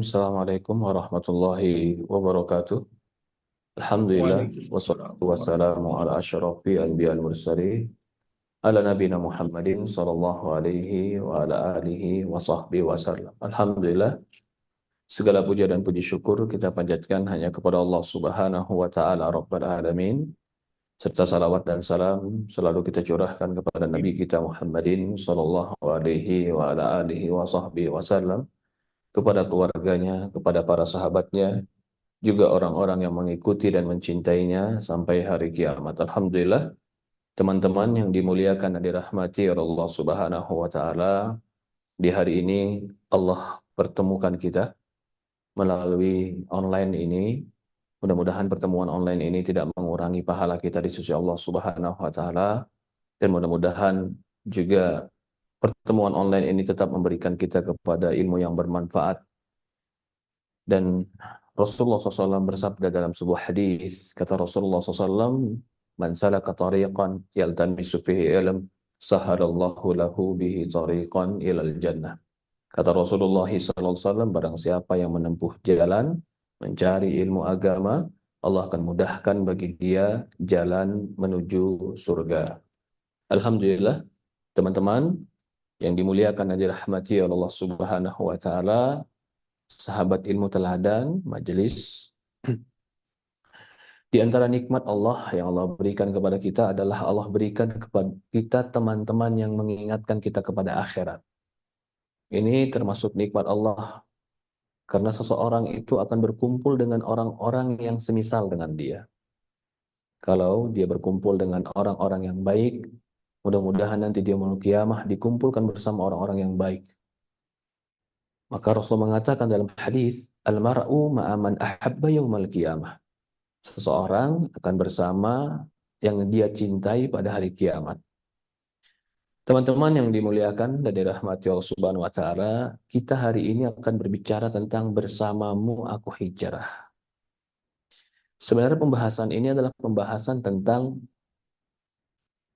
Assalamualaikum warahmatullahi wabarakatuh. Alhamdulillah, Waalaikumsalam wassalatu wassalamu ala warahmatullahi asyrafil anbiya'i wal mursalin, ala nabiyina Muhammadin sallallahu alaihi wa ala alihi wa sahbihi wasallam. Alhamdulillah, segala puja dan puji syukur kita panjatkan hanya kepada Allah Subhanahu wa taala Rabbul alamin, serta salawat dan salam selalu kita curahkan kepada Nabi kita Muhammadin sallallahu alaihi wa ala alihi wa sahbihi wasallam, kepada keluarganya, kepada para sahabatnya, juga orang-orang yang mengikuti dan mencintainya sampai hari kiamat. Alhamdulillah, teman-teman yang dimuliakan dan dirahmati oleh Allah Subhanahu wa taala, di hari ini Allah pertemukan kita melalui online ini. Mudah-mudahan pertemuan online ini tidak mengurangi pahala kita di sisi Allah Subhanahu wa taala, dan mudah-mudahan juga pertemuan online ini tetap memberikan kita kepada ilmu yang bermanfaat. Dan Rasulullah SAW bersabda dalam sebuah hadis, kata Rasulullah SAW, "Man salaka tariqan yaltamisu fihi ilm, sahalallahu lahu bihi tariqan ilal jannah." Kata Rasulullah SAW, barang siapa yang menempuh jalan mencari ilmu agama, Allah akan mudahkan bagi dia jalan menuju surga. Alhamdulillah, teman-teman yang dimuliakan dan dirahmati oleh Allah Subhanahu wa taala, sahabat ilmu teladan, majelis. Di antara nikmat Allah yang Allah berikan kepada kita adalah Allah berikan kepada kita teman-teman yang mengingatkan kita kepada akhirat. Ini termasuk nikmat Allah, karena seseorang itu akan berkumpul dengan orang-orang yang semisal dengan dia. Kalau dia berkumpul dengan orang-orang yang baik, mudah-mudahan nanti dia malam kiamah dikumpulkan bersama orang-orang yang baik. Maka Rasulullah mengatakan dalam hadis, "Al-mar'u ma'a man ahabba yaumal qiyamah." Seseorang akan bersama yang dia cintai pada hari kiamat. Teman-teman yang dimuliakan dan dirahmati Allah Subhanahu wa taala, kita hari ini akan berbicara tentang bersamamu aku hijrah. Sebenarnya pembahasan ini adalah pembahasan tentang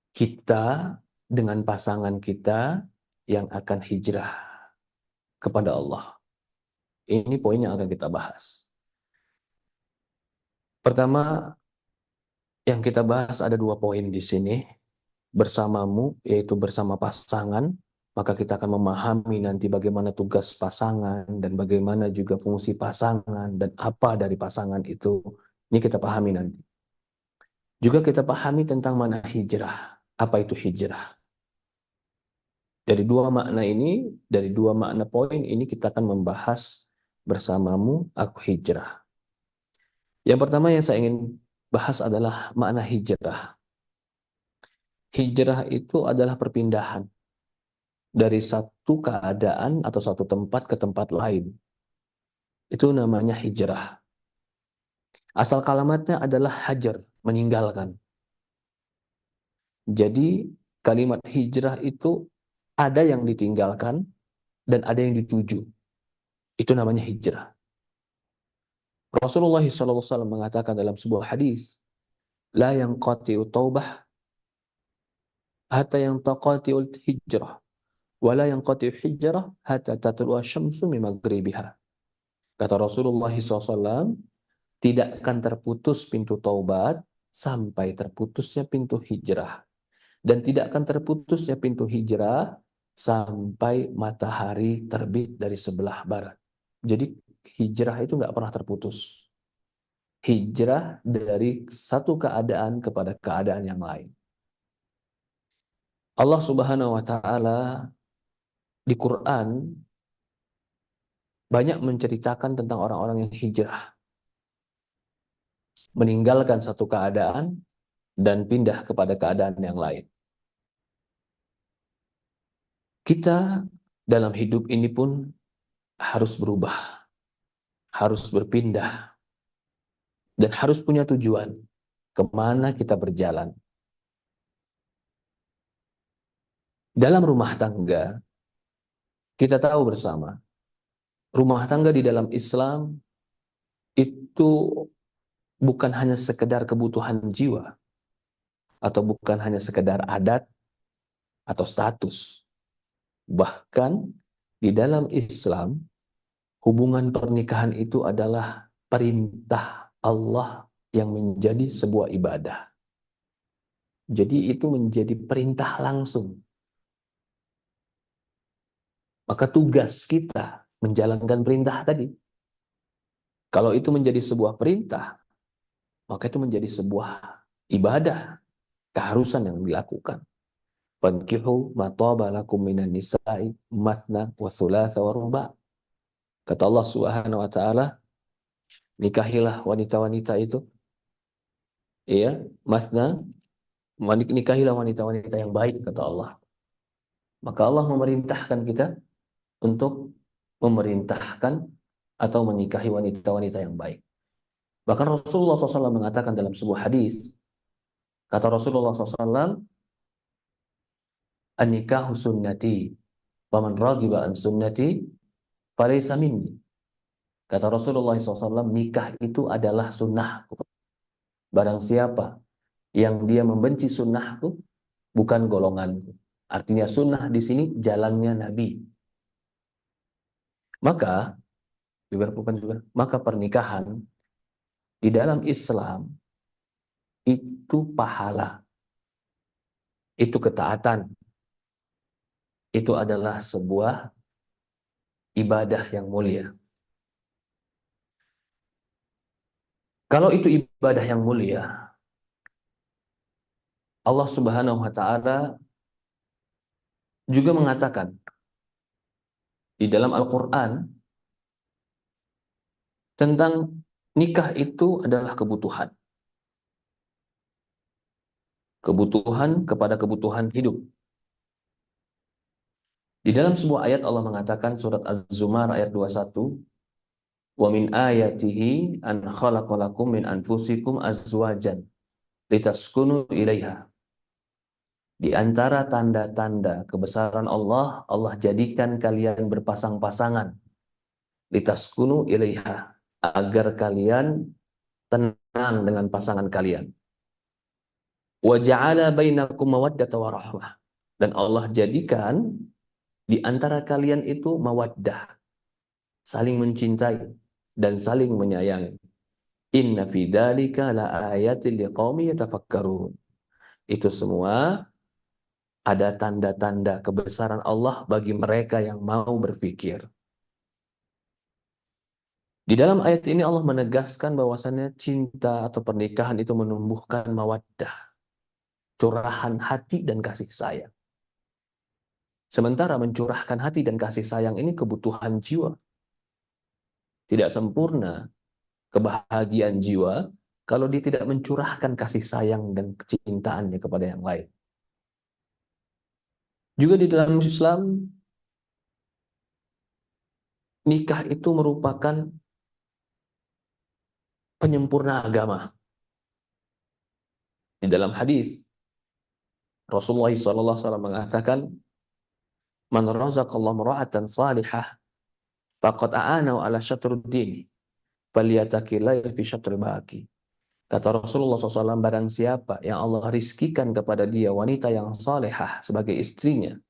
kita dengan pasangan kita yang akan hijrah kepada Allah. Ini poin yang akan kita bahas. Pertama, yang kita bahas ada dua poin di sini. Bersamamu, yaitu bersama pasangan, maka kita akan memahami nanti bagaimana tugas pasangan dan bagaimana juga fungsi pasangan dan apa dari pasangan itu. Ini kita pahami nanti. Juga kita pahami tentang mana hijrah. Apa itu hijrah? Dari dua makna ini, dari dua makna poin ini kita akan membahas bersamamu aku hijrah. Yang pertama yang saya ingin bahas adalah makna hijrah. Hijrah itu adalah perpindahan dari satu keadaan atau satu tempat ke tempat lain. Itu namanya hijrah. Asal kalimatnya adalah hajar, meninggalkan. Jadi kalimat hijrah itu ada yang ditinggalkan dan ada yang dituju. Itu namanya hijrah. Rasulullah SAW mengatakan dalam sebuah hadis, "La yanqati'u taubah hatta yanqati'ul hijrah, wa la yanqati'u hijrah hatta tatlu'a syamsu min maghribiha." Kata Rasulullah SAW, tidak akan terputus pintu taubat sampai terputusnya pintu hijrah. Dan tidak akan terputusnya pintu hijrah sampai matahari terbit dari sebelah barat. Jadi hijrah itu nggak pernah terputus. Hijrah dari satu keadaan kepada keadaan yang lain. Allah Subhanahu wa taala di Quran banyak menceritakan tentang orang-orang yang hijrah, meninggalkan satu keadaan dan pindah kepada keadaan yang lain. Kita dalam hidup ini pun harus berubah, harus berpindah, dan harus punya tujuan kemana kita berjalan. Dalam rumah tangga, kita tahu bersama, rumah tangga di dalam Islam itu bukan hanya sekedar kebutuhan jiwa, atau bukan hanya sekedar adat atau status. Bahkan di dalam Islam, Hubungan pernikahan itu adalah perintah Allah yang menjadi sebuah ibadah. Jadi itu menjadi perintah langsung. Maka tugas kita menjalankan perintah tadi. Kalau itu menjadi sebuah perintah, maka itu menjadi sebuah ibadah, keharusan yang dilakukan. Fankihu ma taba lakum minan nisa'i mathna wa thulatha wa ruba'. Kata Allah Subhanahu wa taala, nikahilah wanita-wanita itu, ya, masna, nikahilah wanita-wanita yang baik, kata Allah. Maka Allah memerintahkan kita untuk memerintahkan atau menikahi wanita-wanita yang baik. Bahkan Rasulullah SAW mengatakan dalam sebuah hadis, kata Rasulullah SAW, an-nikahu sunnati, faman ragiba an sunnati, falaysa minni. Kata Rasulullah SAW, nikah itu adalah sunnahku. Barang siapa yang dia membenci sunnahku, bukan golonganku. Artinya sunnah di sini jalannya Nabi. Maka, maka pernikahan di dalam Islam itu pahala, itu ketaatan, itu adalah sebuah ibadah yang mulia. Kalau itu ibadah yang mulia, Allah Subhanahu wa taala juga mengatakan di dalam Al-Qur'an tentang nikah itu adalah kebutuhan. Kebutuhan kepada kebutuhan hidup. Di dalam sebuah ayat Allah mengatakan, surat Az-Zumar ayat 21, wa min ayatihi an khalaqalakum min anfusikum azwajan litaskunu ilaiha. Di antara tanda-tanda kebesaran Allah, Allah jadikan kalian berpasang-pasangan. Litaskunu ilaiha, agar kalian tenang dengan pasangan kalian. Wa ja'ala bainakum mawaddata wa rahmah. Dan Allah jadikan di antara kalian itu mawaddah, saling mencintai dan saling menyayangi. Inna fi dzalika la ayatin liqaumin yatafakkarun. Itu semua ada tanda-tanda kebesaran Allah bagi mereka yang mau berpikir. Di dalam ayat ini Allah menegaskan bahwasannya cinta atau pernikahan itu menumbuhkan mawaddah, curahan hati dan kasih sayang. Sementara mencurahkan hati dan kasih sayang ini kebutuhan jiwa. Tidak sempurna kebahagiaan jiwa kalau dia tidak mencurahkan kasih sayang dan kecintaannya kepada yang lain. Juga di dalam Islam, nikah itu merupakan penyempurna agama. Di dalam hadis Rasulullah SAW mengatakan, man razaqallahu mar'atan salihah faqad a'ana ala syatruddin falyatakilai fi syatril baqi. Kata Rasulullah SAW, barang siapa yang Allah rizkikan kepada dia wanita yang salihah sebagai istrinya,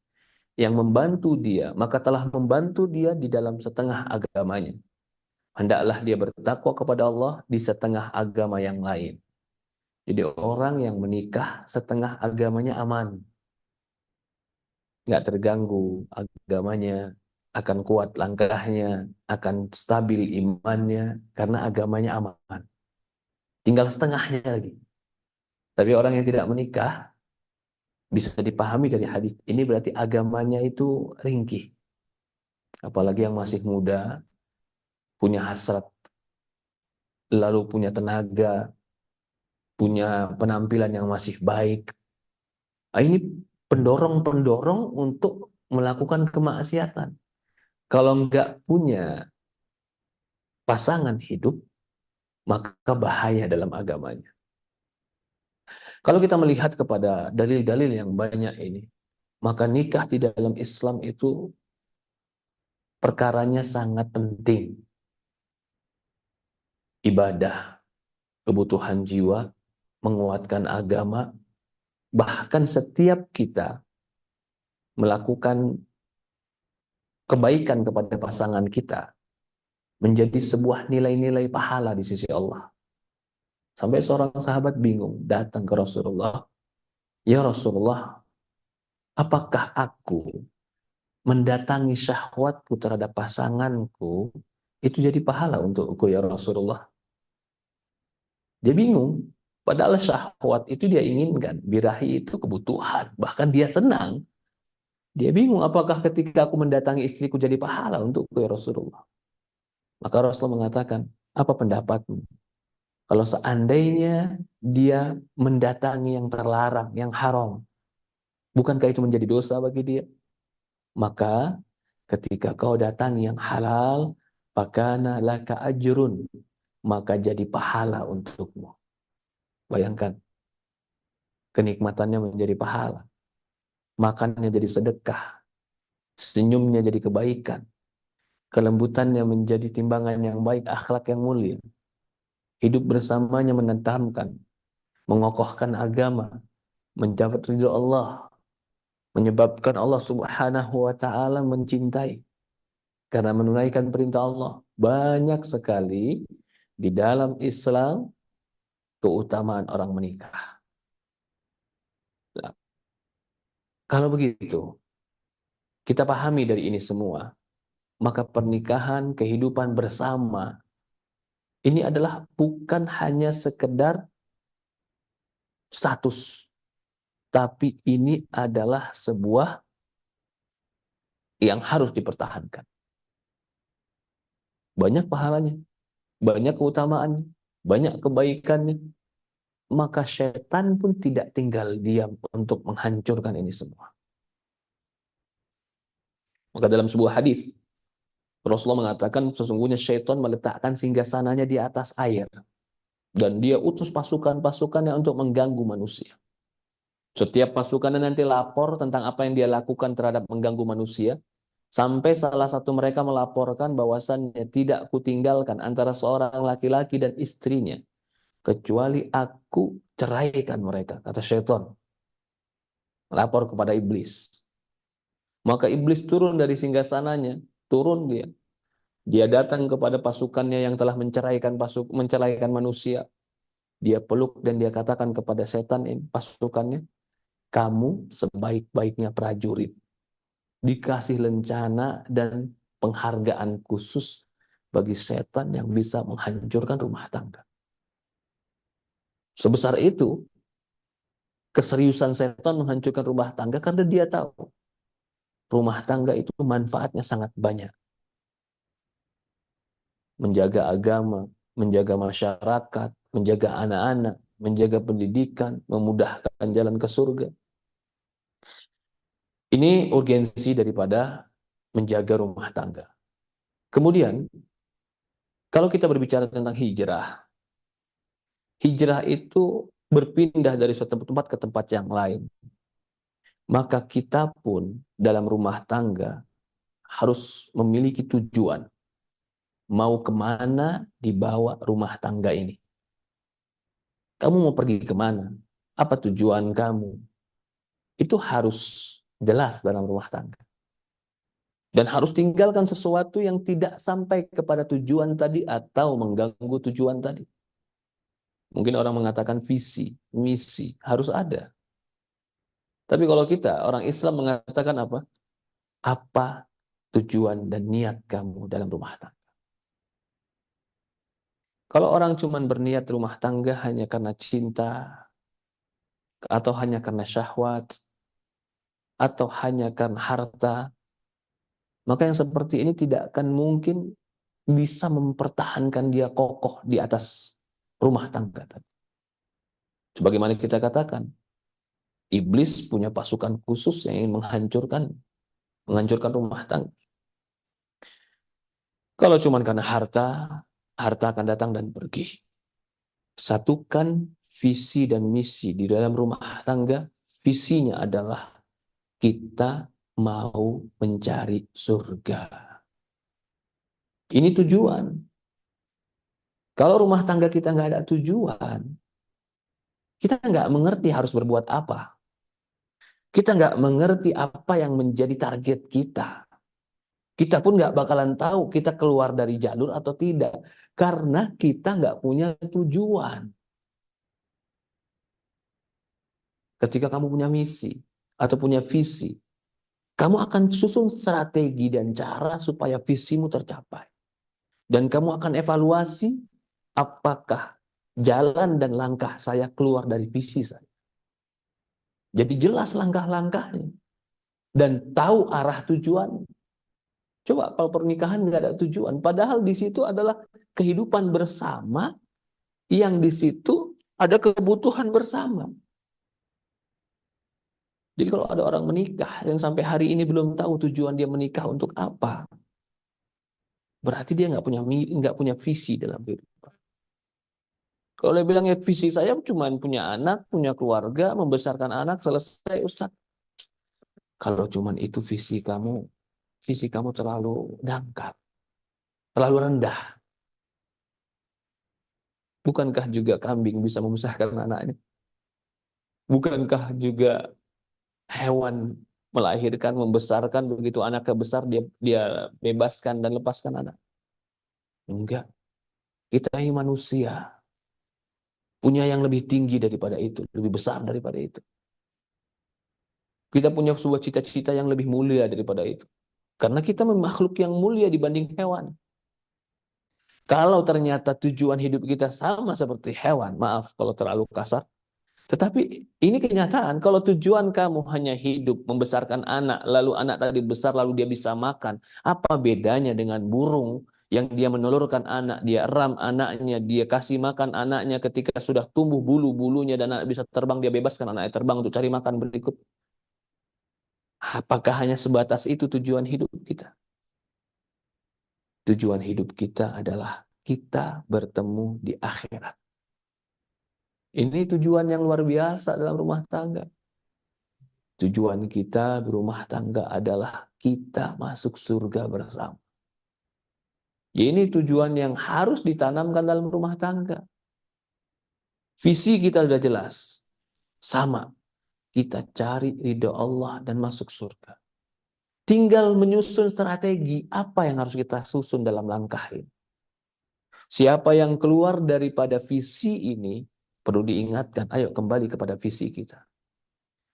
yang membantu dia, maka telah membantu dia di dalam setengah agamanya. Hendaklah dia bertakwa kepada Allah di setengah agama yang lain. Jadi orang yang menikah setengah agamanya aman, nggak terganggu agamanya, akan kuat langkahnya, akan stabil imannya, karena agamanya aman. Tinggal setengahnya lagi. Tapi orang yang tidak menikah, bisa dipahami dari hadis ini berarti agamanya itu ringkih. Apalagi yang masih muda, punya hasrat, lalu punya tenaga, punya penampilan yang masih baik. Nah, ini pendorong-pendorong untuk melakukan kemaksiatan. Kalau nggak punya pasangan hidup, maka bahaya dalam agamanya. Kalau kita melihat kepada dalil-dalil yang banyak ini, maka nikah di dalam Islam itu perkaranya sangat penting. Ibadah, kebutuhan jiwa, menguatkan agama, bahkan setiap kita melakukan kebaikan kepada pasangan kita, menjadi sebuah nilai-nilai pahala di sisi Allah. Sampai seorang sahabat bingung datang ke Rasulullah, "Ya Rasulullah, apakah aku mendatangi syahwatku terhadap pasanganku itu jadi pahala untukku ya Rasulullah?" Dia bingung. Padahal syahwat itu dia inginkan, birahi itu kebutuhan, bahkan dia senang. Dia bingung apakah ketika aku mendatangi istriku jadi pahala untukku ya Rasulullah. Maka Rasulullah mengatakan, apa pendapatmu? Kalau seandainya dia mendatangi yang terlarang, yang haram, bukankah itu menjadi dosa bagi dia? Maka ketika kau datangi yang halal, fakana laka ajrun, maka jadi pahala untukmu. Bayangkan, kenikmatannya menjadi pahala, makannya jadi sedekah, senyumnya jadi kebaikan, kelembutannya menjadi timbangan yang baik, akhlak yang mulia, hidup bersamanya menentamkan, mengokohkan agama, mendapat ridho Allah, menyebabkan Allah Subhanahu wa taala mencintai karena menunaikan perintah Allah. Banyak sekali di dalam Islam keutamaan orang menikah. Nah, kalau begitu, kita pahami dari ini semua, maka pernikahan, kehidupan bersama ini adalah bukan hanya sekedar status, tapi ini adalah sebuah yang harus dipertahankan. Banyak pahalanya, banyak keutamaannya, banyak kebaikannya. Maka setan pun tidak tinggal diam untuk menghancurkan ini semua. Maka dalam sebuah hadis, Rasulullah mengatakan sesungguhnya syaitan meletakkan singgasananya di atas air. Dan dia utus pasukan-pasukannya untuk mengganggu manusia. Setiap pasukannya nanti lapor tentang apa yang dia lakukan terhadap mengganggu manusia. Sampai salah satu mereka melaporkan bahwasannya tidak kutinggalkan antara seorang laki-laki dan istrinya. Kecuali aku ceraikan mereka, kata syaitan. Lapor kepada iblis. Maka iblis turun dari singgasananya. Turun dia. Dia datang kepada pasukannya yang telah menceraikan manusia. Dia peluk dan dia katakan kepada setan ini, pasukannya, kamu sebaik-baiknya prajurit. Dikasih lencana dan penghargaan khusus bagi setan yang bisa menghancurkan rumah tangga. Sebesar itu keseriusan setan menghancurkan rumah tangga karena dia tahu rumah tangga itu manfaatnya sangat banyak. Menjaga agama, menjaga masyarakat, menjaga anak-anak, menjaga pendidikan, memudahkan jalan ke surga. Ini urgensi daripada menjaga rumah tangga. Kemudian, kalau kita berbicara tentang hijrah, hijrah itu berpindah dari suatu tempat ke tempat yang lain. Maka kita pun dalam rumah tangga harus memiliki tujuan. Mau kemana dibawa rumah tangga ini? Kamu mau pergi kemana? Apa tujuan kamu? Itu harus jelas dalam rumah tangga. Dan harus tinggalkan sesuatu yang tidak sampai kepada tujuan tadi atau mengganggu tujuan tadi. Mungkin orang mengatakan visi, misi, harus ada. Tapi kalau kita, orang Islam mengatakan apa? Apa tujuan dan niat kamu dalam rumah tangga? Kalau orang cuma berniat rumah tangga hanya karena cinta, atau hanya karena syahwat, atau hanya karena harta, maka yang seperti ini tidak akan mungkin bisa mempertahankan dia kokoh di atas rumah tangga. Sebagaimana kita katakan, iblis punya pasukan khusus yang ingin menghancurkan rumah tangga. Kalau cuma karena harta, harta akan datang dan pergi. Satukan visi dan misi di dalam rumah tangga. Visinya adalah kita mau mencari surga. Ini tujuan. Kalau rumah tangga kita nggak ada tujuan, kita nggak mengerti harus berbuat apa. Kita nggak mengerti apa yang menjadi target kita. Kita pun nggak bakalan tahu kita keluar dari jalur atau tidak. Karena kita nggak punya tujuan. Ketika kamu punya misi atau punya visi, kamu akan susun strategi dan cara supaya visimu tercapai. Dan kamu akan evaluasi apakah jalan dan langkah saya keluar dari visi saya. Jadi jelas langkah-langkahnya. Dan tahu arah tujuan. Coba kalau pernikahan nggak ada tujuan. Padahal di situ adalah kehidupan bersama yang di situ ada kebutuhan bersama. Jadi kalau ada orang menikah yang sampai hari ini belum tahu tujuan dia menikah untuk apa, berarti dia nggak punya visi dalam hidup. Kalau dia bilang ya visi saya cuma punya anak, punya keluarga, membesarkan anak, selesai Ustaz. Kalau cuma itu visi kamu terlalu dangkal, terlalu rendah. Bukankah juga kambing bisa membesarkan anaknya? Bukankah juga hewan melahirkan, membesarkan, begitu anaknya besar dia dia bebaskan dan lepaskan anak? Enggak. Kita ini manusia, punya yang lebih tinggi daripada itu, lebih besar daripada itu. Kita punya sebuah cita-cita yang lebih mulia daripada itu. Karena kita makhluk yang mulia dibanding hewan. Kalau ternyata tujuan hidup kita sama seperti hewan, maaf kalau terlalu kasar, tetapi ini kenyataan, kalau tujuan kamu hanya hidup, membesarkan anak, lalu anak tadi besar, lalu dia bisa makan, apa bedanya dengan burung yang dia menelurkan anak, dia eram anaknya, dia kasih makan anaknya, ketika sudah tumbuh bulu-bulunya dan anak bisa terbang, dia bebaskan anaknya terbang untuk cari makan berikut. Apakah hanya sebatas itu tujuan hidup kita? Tujuan hidup kita adalah kita bertemu di akhirat. Ini tujuan yang luar biasa dalam rumah tangga. Tujuan kita berumah tangga adalah kita masuk surga bersama. Ini tujuan yang harus ditanamkan dalam rumah tangga. Visi kita sudah jelas. Sama. Kita cari ridho Allah dan masuk surga. Tinggal menyusun strategi apa yang harus kita susun dalam langkah ini. Siapa yang keluar daripada visi ini, perlu diingatkan, ayo kembali kepada visi kita.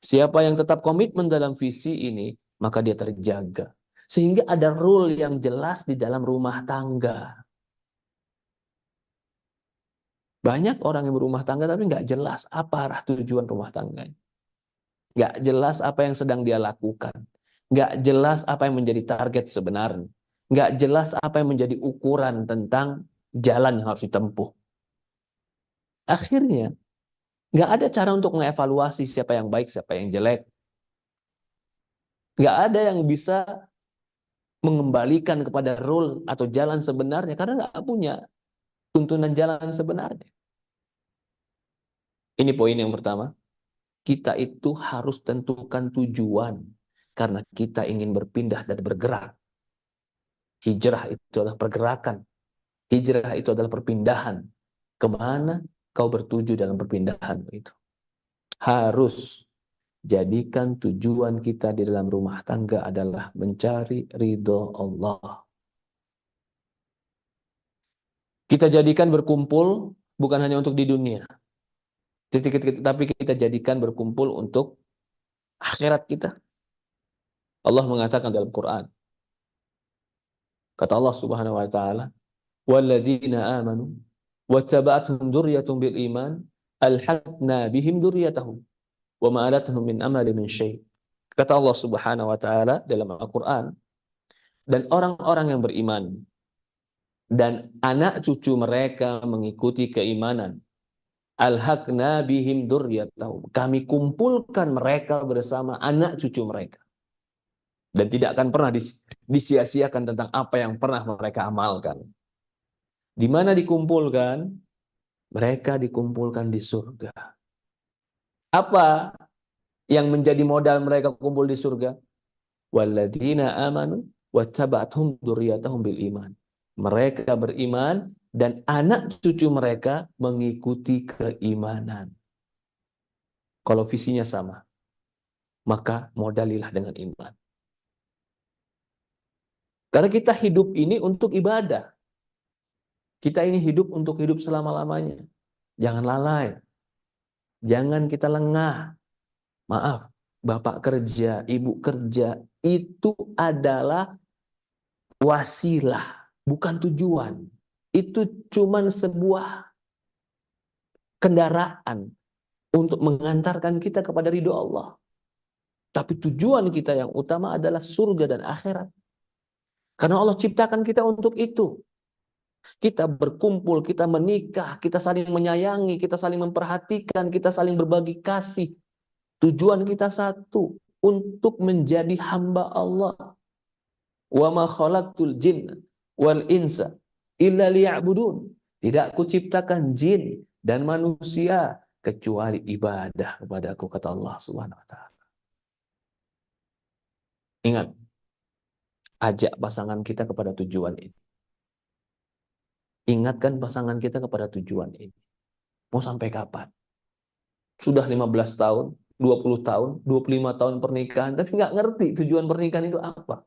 Siapa yang tetap komitmen dalam visi ini, maka dia terjaga. Sehingga ada rule yang jelas di dalam rumah tangga. Banyak orang yang berumah tangga tapi nggak jelas apa arah tujuan rumah tangganya. Nggak jelas apa yang sedang dia lakukan. Nggak jelas apa yang menjadi target sebenarnya. Nggak jelas apa yang menjadi ukuran tentang jalan yang harus ditempuh. Akhirnya, nggak ada cara untuk mengevaluasi siapa yang baik, siapa yang jelek. Nggak ada yang bisa mengembalikan kepada rule atau jalan sebenarnya karena nggak punya tuntunan jalan sebenarnya. Ini poin yang pertama. Kita itu harus tentukan tujuan karena kita ingin berpindah dan bergerak. Hijrah itu adalah pergerakan. Hijrah itu adalah perpindahan. Kemana kau bertuju dalam perpindahan itu? Harus jadikan tujuan kita di dalam rumah tangga adalah mencari ridho Allah. Kita jadikan berkumpul bukan hanya untuk di dunia, tapi kita jadikan berkumpul untuk akhirat kita. Allah mengatakan dalam Quran, kata Allah Subhanahu wa taala, "Walladzina amanu wattaba'atuhum dzurriyyatuhum bil iman alhaqna bihim dzurriyyatahum wa ma alatahum min amali min syai'." Kata Allah Subhanahu wa taala dalam Al-Qur'an, dan orang-orang yang beriman dan anak cucu mereka mengikuti keimanan, alhaqna bihim dzurriyyatahum, kami kumpulkan mereka bersama anak cucu mereka. Dan tidak akan pernah disia-siakan tentang apa yang pernah mereka amalkan. Di mana dikumpulkan? Mereka dikumpulkan di surga. Apa yang menjadi modal mereka kumpul di surga? Walladzina amanu wattaba'athum dzurriyyatahum bil iman. Mereka beriman dan anak cucu mereka mengikuti keimanan. Kalau visinya sama, maka modalilah dengan iman. Karena kita hidup ini untuk ibadah. Kita ini hidup untuk hidup selama-lamanya. Jangan lalai. Jangan kita lengah. Maaf, bapak kerja, ibu kerja, itu adalah wasilah, bukan tujuan. Itu cuman sebuah kendaraan untuk mengantarkan kita kepada ridho Allah. Tapi tujuan kita yang utama adalah surga dan akhirat. Karena Allah ciptakan kita untuk itu. Kita berkumpul, kita menikah, kita saling menyayangi, kita saling memperhatikan, kita saling berbagi kasih. Tujuan kita satu, untuk menjadi hamba Allah. Wa ma khalaqtul jinna wal insa illa liya'budun. Tidak kuciptakan jin dan manusia kecuali ibadah kepadaku, kata Allah Subhanahu wa taala. Ingat, ajak pasangan kita kepada tujuan ini. Ingatkan pasangan kita kepada tujuan ini. Mau sampai kapan? Sudah 15 tahun, 20 tahun, 25 tahun pernikahan, tapi nggak ngerti tujuan pernikahan itu apa.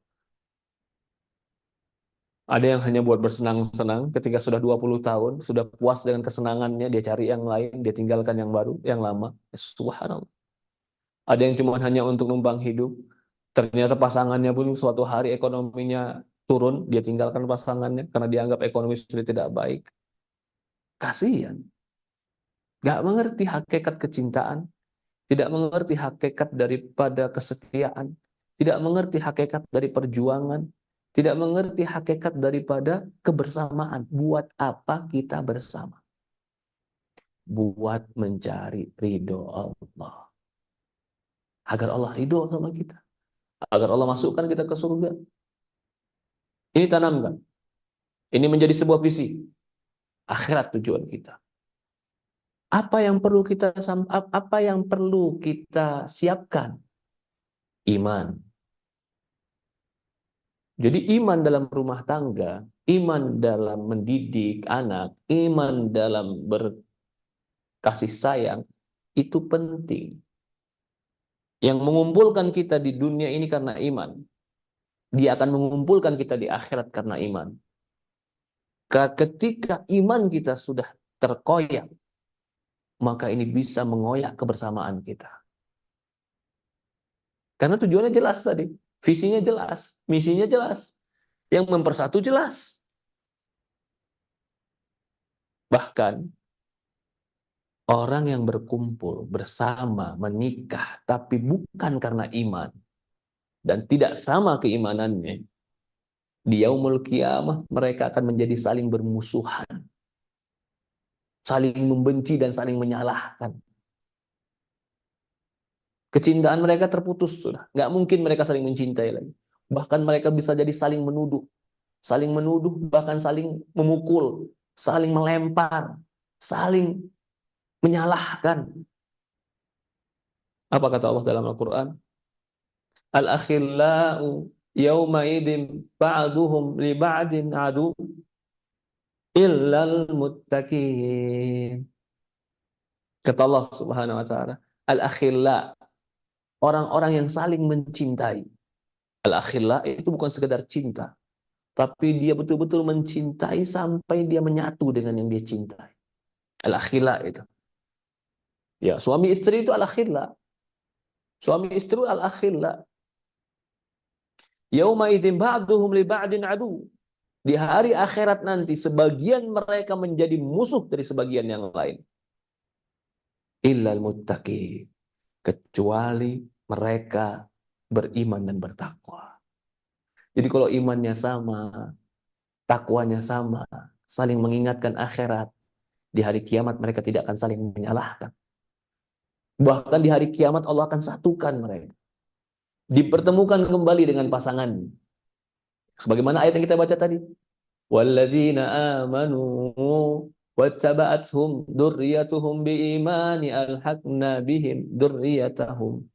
Ada yang hanya buat bersenang-senang ketika sudah 20 tahun, sudah puas dengan kesenangannya, dia cari yang lain, dia tinggalkan yang baru, yang lama. Subhanallah. Ada yang cuma hanya untuk numpang hidup, ternyata pasangannya pun suatu hari ekonominya turun, dia tinggalkan pasangannya karena dianggap ekonomi sudah tidak baik. Kasihan. Gak mengerti hakikat kecintaan, tidak mengerti hakikat daripada kesetiaan, tidak mengerti hakikat dari perjuangan, tidak mengerti hakikat daripada kebersamaan. Buat apa kita bersama? Buat mencari ridho Allah. Agar Allah ridho sama kita. Agar Allah masukkan kita ke surga. Ini tanamkan. Ini menjadi sebuah visi. Akhirat tujuan kita. Apa yang perlu kita siapkan? Iman. Jadi iman dalam rumah tangga, iman dalam mendidik anak, iman dalam berkasih sayang, itu penting. Yang mengumpulkan kita di dunia ini karena iman. Dia akan mengumpulkan kita di akhirat karena iman. Ketika iman kita sudah terkoyak, maka ini bisa mengoyak kebersamaan kita. Karena tujuannya jelas tadi. Visinya jelas, misinya jelas. Yang mempersatu jelas. Bahkan orang yang berkumpul bersama, menikah, tapi bukan karena iman, dan tidak sama keimanannya, di yaumul qiyamah mereka akan menjadi saling bermusuhan, saling membenci dan saling menyalahkan. Kecintaan mereka terputus sudah. Nggak mungkin mereka saling mencintai lagi. Bahkan mereka bisa jadi saling menuduh, bahkan saling memukul, saling melempar, saling menyalahkan. Apa kata Allah dalam Al-Quran? Al-akhillau yawma idin ba'duhum li ba'din adu illal muttaqin. Kata Allah Subhanahu wa taala, al-akhilla, orang-orang yang saling mencintai. Al-akhilla itu bukan sekedar cinta, tapi dia betul-betul mencintai sampai dia menyatu dengan yang dia cintai. Al-akhilla itu. Ya, suami istri itu al-akhilla. Suami istri al-akhilla. Yauma idzin ba'duhum li ba'din adu. Di hari akhirat nanti sebagian mereka menjadi musuh dari sebagian yang lain. Illal muttaqin, kecuali mereka beriman dan bertakwa. Jadi kalau imannya sama, takwanya sama, saling mengingatkan akhirat, di hari kiamat mereka tidak akan saling menyalahkan. Bahkan di hari kiamat Allah akan satukan mereka. Dipertemukan kembali dengan pasangan. Sebagaimana ayat yang kita baca tadi. Walladzina amanu wattaba'athum dzurriyyatuhum biimani alhaqna bihim dzurriyyatahum.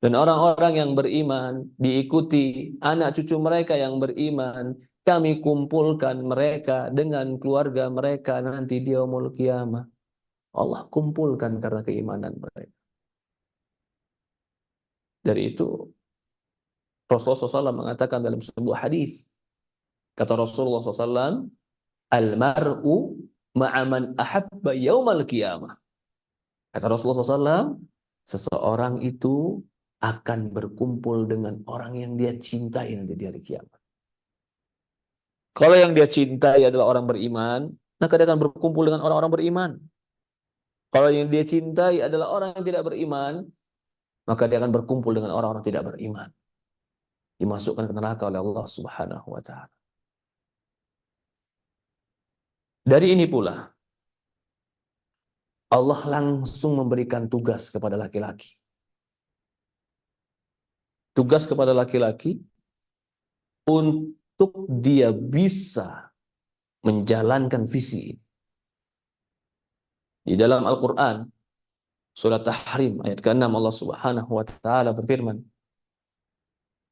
Dan orang-orang yang beriman diikuti anak cucu mereka yang beriman, kami kumpulkan mereka dengan keluarga mereka nanti di yaumul qiyamah. Allah kumpulkan karena keimanan mereka. Dari itu Rasulullah SAW mengatakan dalam sebuah hadis, kata Rasulullah SAW, Al-mar'u ma'aman ahabba yaumal qiyamah. Kata Rasulullah SAW, seseorang itu akan berkumpul dengan orang yang dia cintai nanti di hari kiamat. Kalau yang dia cintai adalah orang beriman, maka dia akan berkumpul dengan orang-orang beriman. Kalau yang dia cintai adalah orang yang tidak beriman, maka dia akan berkumpul dengan orang-orang tidak beriman. Dimasukkan ke neraka oleh Allah Subhanahu wa taala. Dari ini pula Allah langsung memberikan tugas kepada laki-laki. Tugas kepada laki-laki untuk dia bisa menjalankan visi. Di dalam Al-Quran, surat Tahrim, ayat ke-6, Allah Subhanahu wa ta'ala berfirman,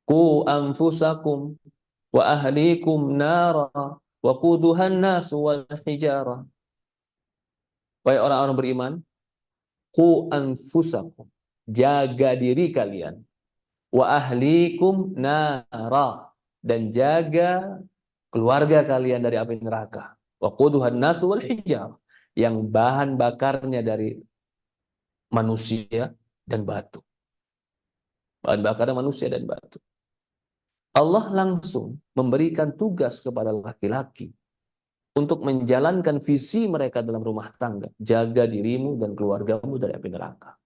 Qu anfusakum wa ahlikum nara wa quduhan nasu wal hijara. Wahai orang-orang beriman, Qu anfusakum, jaga diri kalian, wa ahlikum nara, dan jaga keluarga kalian dari api neraka. Wa quduhan nasu wal hijara, yang bahan bakarnya dari manusia dan batu. Bahan bakarnya manusia dan batu. Allah langsung memberikan tugas kepada laki-laki untuk menjalankan visi mereka dalam rumah tangga. Jaga dirimu dan keluargamu dari api neraka.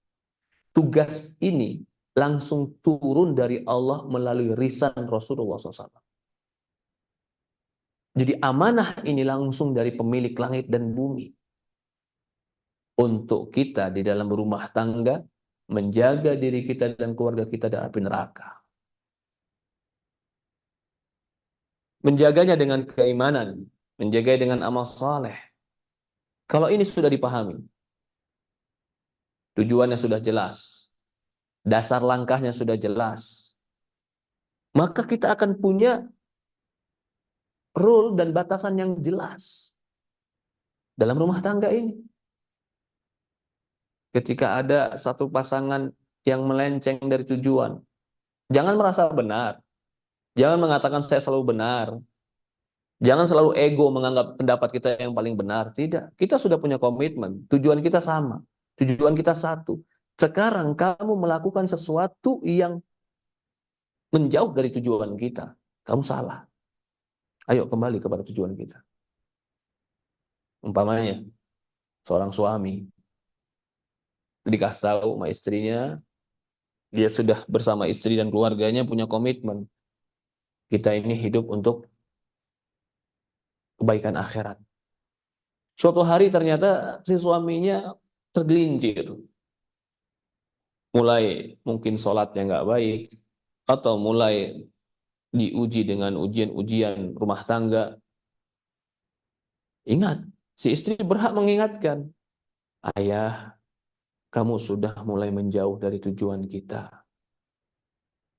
Tugas ini langsung turun dari Allah melalui lisan Rasulullah SAW. Jadi amanah ini langsung dari pemilik langit dan bumi. Untuk kita di dalam rumah tangga, menjaga diri kita dan keluarga kita dari api neraka. Menjaganya dengan keimanan, menjaganya dengan amal saleh. Kalau ini sudah dipahami, tujuannya sudah jelas, dasar langkahnya sudah jelas, maka kita akan punya rule dan batasan yang jelas dalam rumah tangga ini. Ketika ada satu pasangan yang melenceng dari tujuan, jangan merasa benar. Jangan mengatakan saya selalu benar. Jangan selalu ego menganggap pendapat kita yang paling benar. Tidak. Kita sudah punya komitmen. Tujuan kita sama. Tujuan kita satu. Sekarang kamu melakukan sesuatu yang menjauh dari tujuan kita. Kamu salah. Ayo kembali kepada tujuan kita. Umpamanya, seorang suami dikasih tahu sama istrinya, dia sudah bersama istri dan keluarganya punya komitmen. Kita ini hidup untuk kebaikan akhirat. Suatu hari ternyata si suaminya tergelincir. Mulai mungkin sholatnya nggak baik, atau mulai diuji dengan ujian-ujian rumah tangga. Ingat, si istri berhak mengingatkan, ayah, kamu sudah mulai menjauh dari tujuan kita.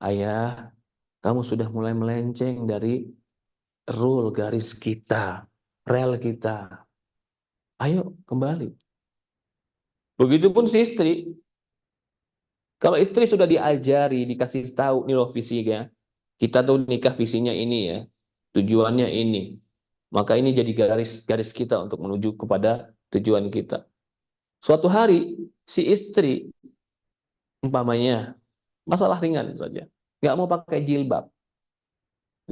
Ayah, kamu sudah mulai melenceng dari rule garis kita, rel kita. Ayo kembali. Begitupun si istri. Kalau istri sudah diajari, dikasih tahu nih loh visinya, kita tuh nikah visinya ini ya, tujuannya ini, maka ini jadi garis kita untuk menuju kepada tujuan kita. Suatu hari si istri, umpamanya masalah ringan saja, nggak mau pakai jilbab,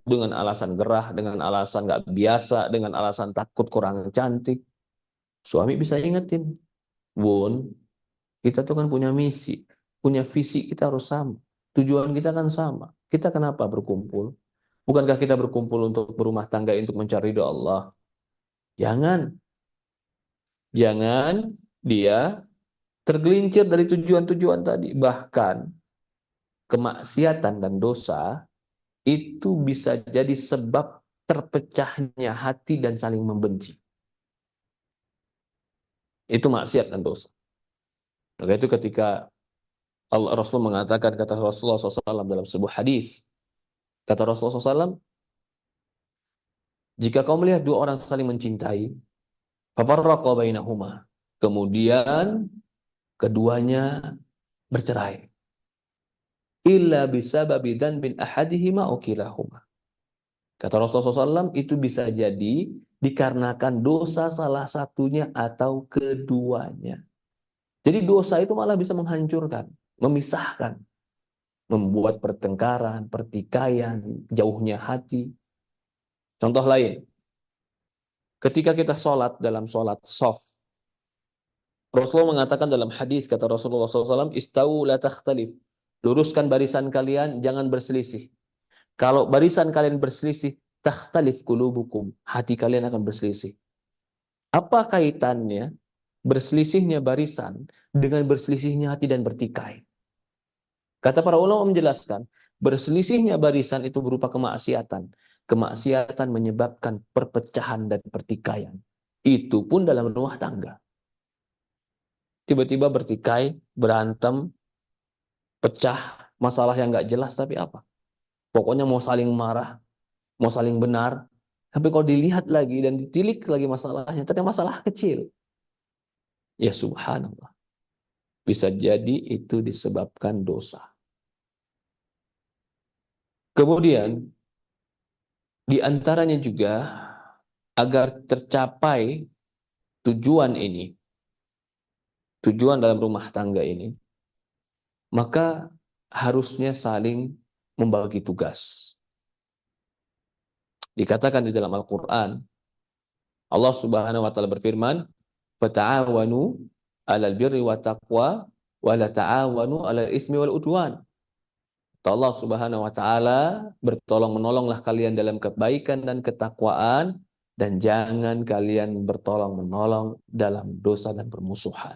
dengan alasan gerah, dengan alasan nggak biasa, dengan alasan takut kurang cantik, suami bisa ingetin, Bun, kita tuh kan punya misi, punya visi, kita harus sama. Tujuan kita kan sama. Kita kenapa berkumpul? Bukankah kita berkumpul untuk berumah tangga, untuk mencari ridha Allah? Jangan. Jangan dia tergelincir dari tujuan-tujuan tadi. Bahkan kemaksiatan dan dosa itu bisa jadi sebab terpecahnya hati dan saling membenci. Itu maksiat dan dosa. Maka itu ketika Rasul mengatakan, kata Rasulullah SAW dalam sebuah hadis, kata Rasulullah SAW, jika kau melihat dua orang saling mencintai, fafarraqa bainahuma, kemudian keduanya bercerai, illa bisababi dzanbin ahadihima aw kilahuma. Kata Rasulullah SAW, itu bisa jadi dikarenakan dosa salah satunya atau keduanya. Jadi dosa itu malah bisa menghancurkan, memisahkan, membuat pertengkaran, pertikaian, jauhnya hati. Contoh lain, ketika kita sholat dalam sholat soft, Rasulullah mengatakan dalam hadis, kata Rasulullah SAW, istau la takhtalif. Luruskan barisan kalian, jangan berselisih. Kalau barisan kalian berselisih, takhtalif qulubukum. Hati kalian akan berselisih. Apa kaitannya berselisihnya barisan dengan berselisihnya hati dan bertikai? Kata para ulama menjelaskan, berselisihnya barisan itu berupa kemaksiatan. Kemaksiatan menyebabkan perpecahan dan pertikaian. Itu pun dalam rumah tangga. Tiba-tiba bertikai, berantem, pecah, masalah yang nggak jelas, tapi apa? Pokoknya mau saling marah, mau saling benar. Tapi kalau dilihat lagi dan ditilik lagi masalahnya, ternyata masalah kecil. Ya subhanallah. Bisa jadi itu disebabkan dosa. Kemudian, di antaranya juga, agar tercapai tujuan ini, tujuan dalam rumah tangga ini, maka harusnya saling membagi tugas. Dikatakan di dalam Al-Quran, Allah Subhanahu wa taala berfirman, "Fata'awanu 'alal birri wa taqwa wa la ta'awanu 'alal itsmi wal udwan." Allah Subhanahu wa taala, bertolong-menolonglah kalian dalam kebaikan dan ketakwaan, dan jangan kalian bertolong-menolong dalam dosa dan permusuhan.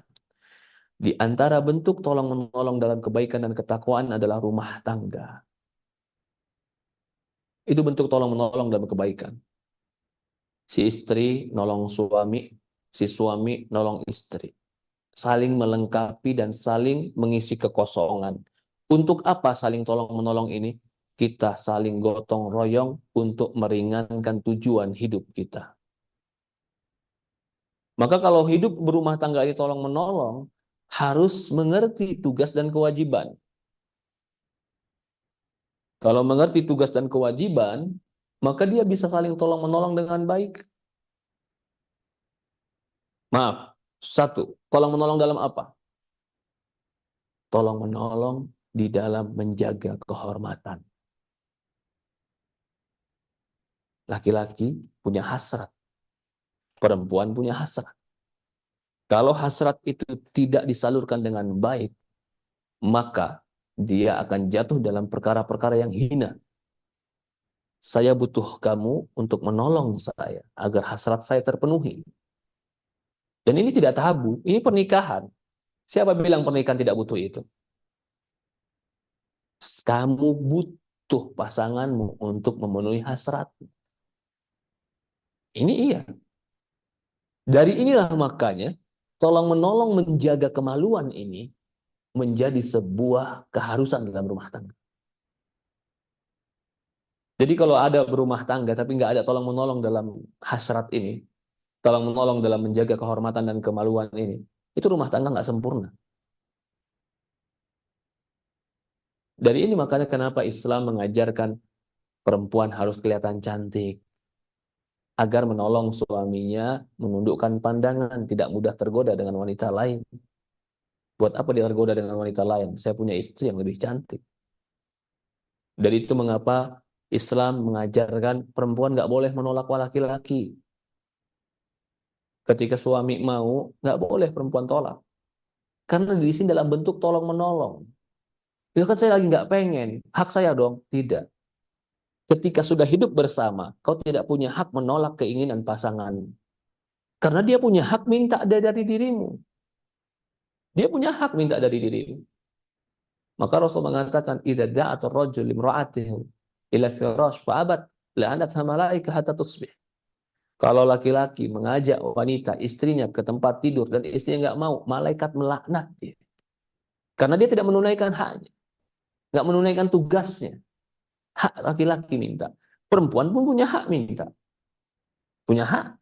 Di antara bentuk tolong-menolong dalam kebaikan dan ketakwaan adalah rumah tangga. Itu bentuk tolong-menolong dalam kebaikan. Si istri nolong suami, si suami nolong istri. Saling melengkapi dan saling mengisi kekosongan. Untuk apa saling tolong-menolong ini? Kita saling gotong royong untuk meringankan tujuan hidup kita. Maka kalau hidup berumah tangga ini tolong-menolong, harus mengerti tugas dan kewajiban. Kalau mengerti tugas dan kewajiban, maka dia bisa saling tolong-menolong dengan baik. Maaf, satu, tolong-menolong dalam apa? Tolong-menolong di dalam menjaga kehormatan. Laki-laki punya hasrat, perempuan punya hasrat. Kalau hasrat itu tidak disalurkan dengan baik, maka dia akan jatuh dalam perkara-perkara yang hina. Saya butuh kamu untuk menolong saya agar hasrat saya terpenuhi. Dan ini tidak tabu, ini pernikahan. Siapa bilang pernikahan tidak butuh itu? Kamu butuh pasanganmu untuk memenuhi hasrat. Ini iya. Dari inilah makanya tolong-menolong menjaga kemaluan ini menjadi sebuah keharusan dalam rumah tangga. Jadi kalau ada berumah tangga tapi nggak ada tolong-menolong dalam hasrat ini, tolong-menolong dalam menjaga kehormatan dan kemaluan ini, itu rumah tangga nggak sempurna. Dari ini makanya kenapa Islam mengajarkan perempuan harus kelihatan cantik, agar menolong suaminya menundukkan pandangan, tidak mudah tergoda dengan wanita lain. Buat apa dia tergoda dengan wanita lain? Saya punya istri yang lebih cantik. Dari itu mengapa Islam mengajarkan perempuan nggak boleh menolak laki-laki. Ketika suami mau, nggak boleh perempuan tolak. Karena di sini dalam bentuk tolong-menolong. Ya kan saya lagi nggak pengen, hak saya dong. Tidak. Ketika sudah hidup bersama, kau tidak punya hak menolak keinginan pasangan. Karena dia punya hak minta dari dirimu. Dia punya hak minta dari dirimu. Maka Rasul mengatakan, "Idza da'at ar-rajul limra'atihi ila firash fa'abat, la'anatha malaikah hatta tusbih." Kalau laki-laki mengajak wanita, istrinya ke tempat tidur dan istrinya nggak mau, malaikat melaknat dia. Karena dia tidak menunaikan haknya, nggak menunaikan tugasnya. Hak laki-laki minta. Perempuan pun punya hak minta. Punya hak.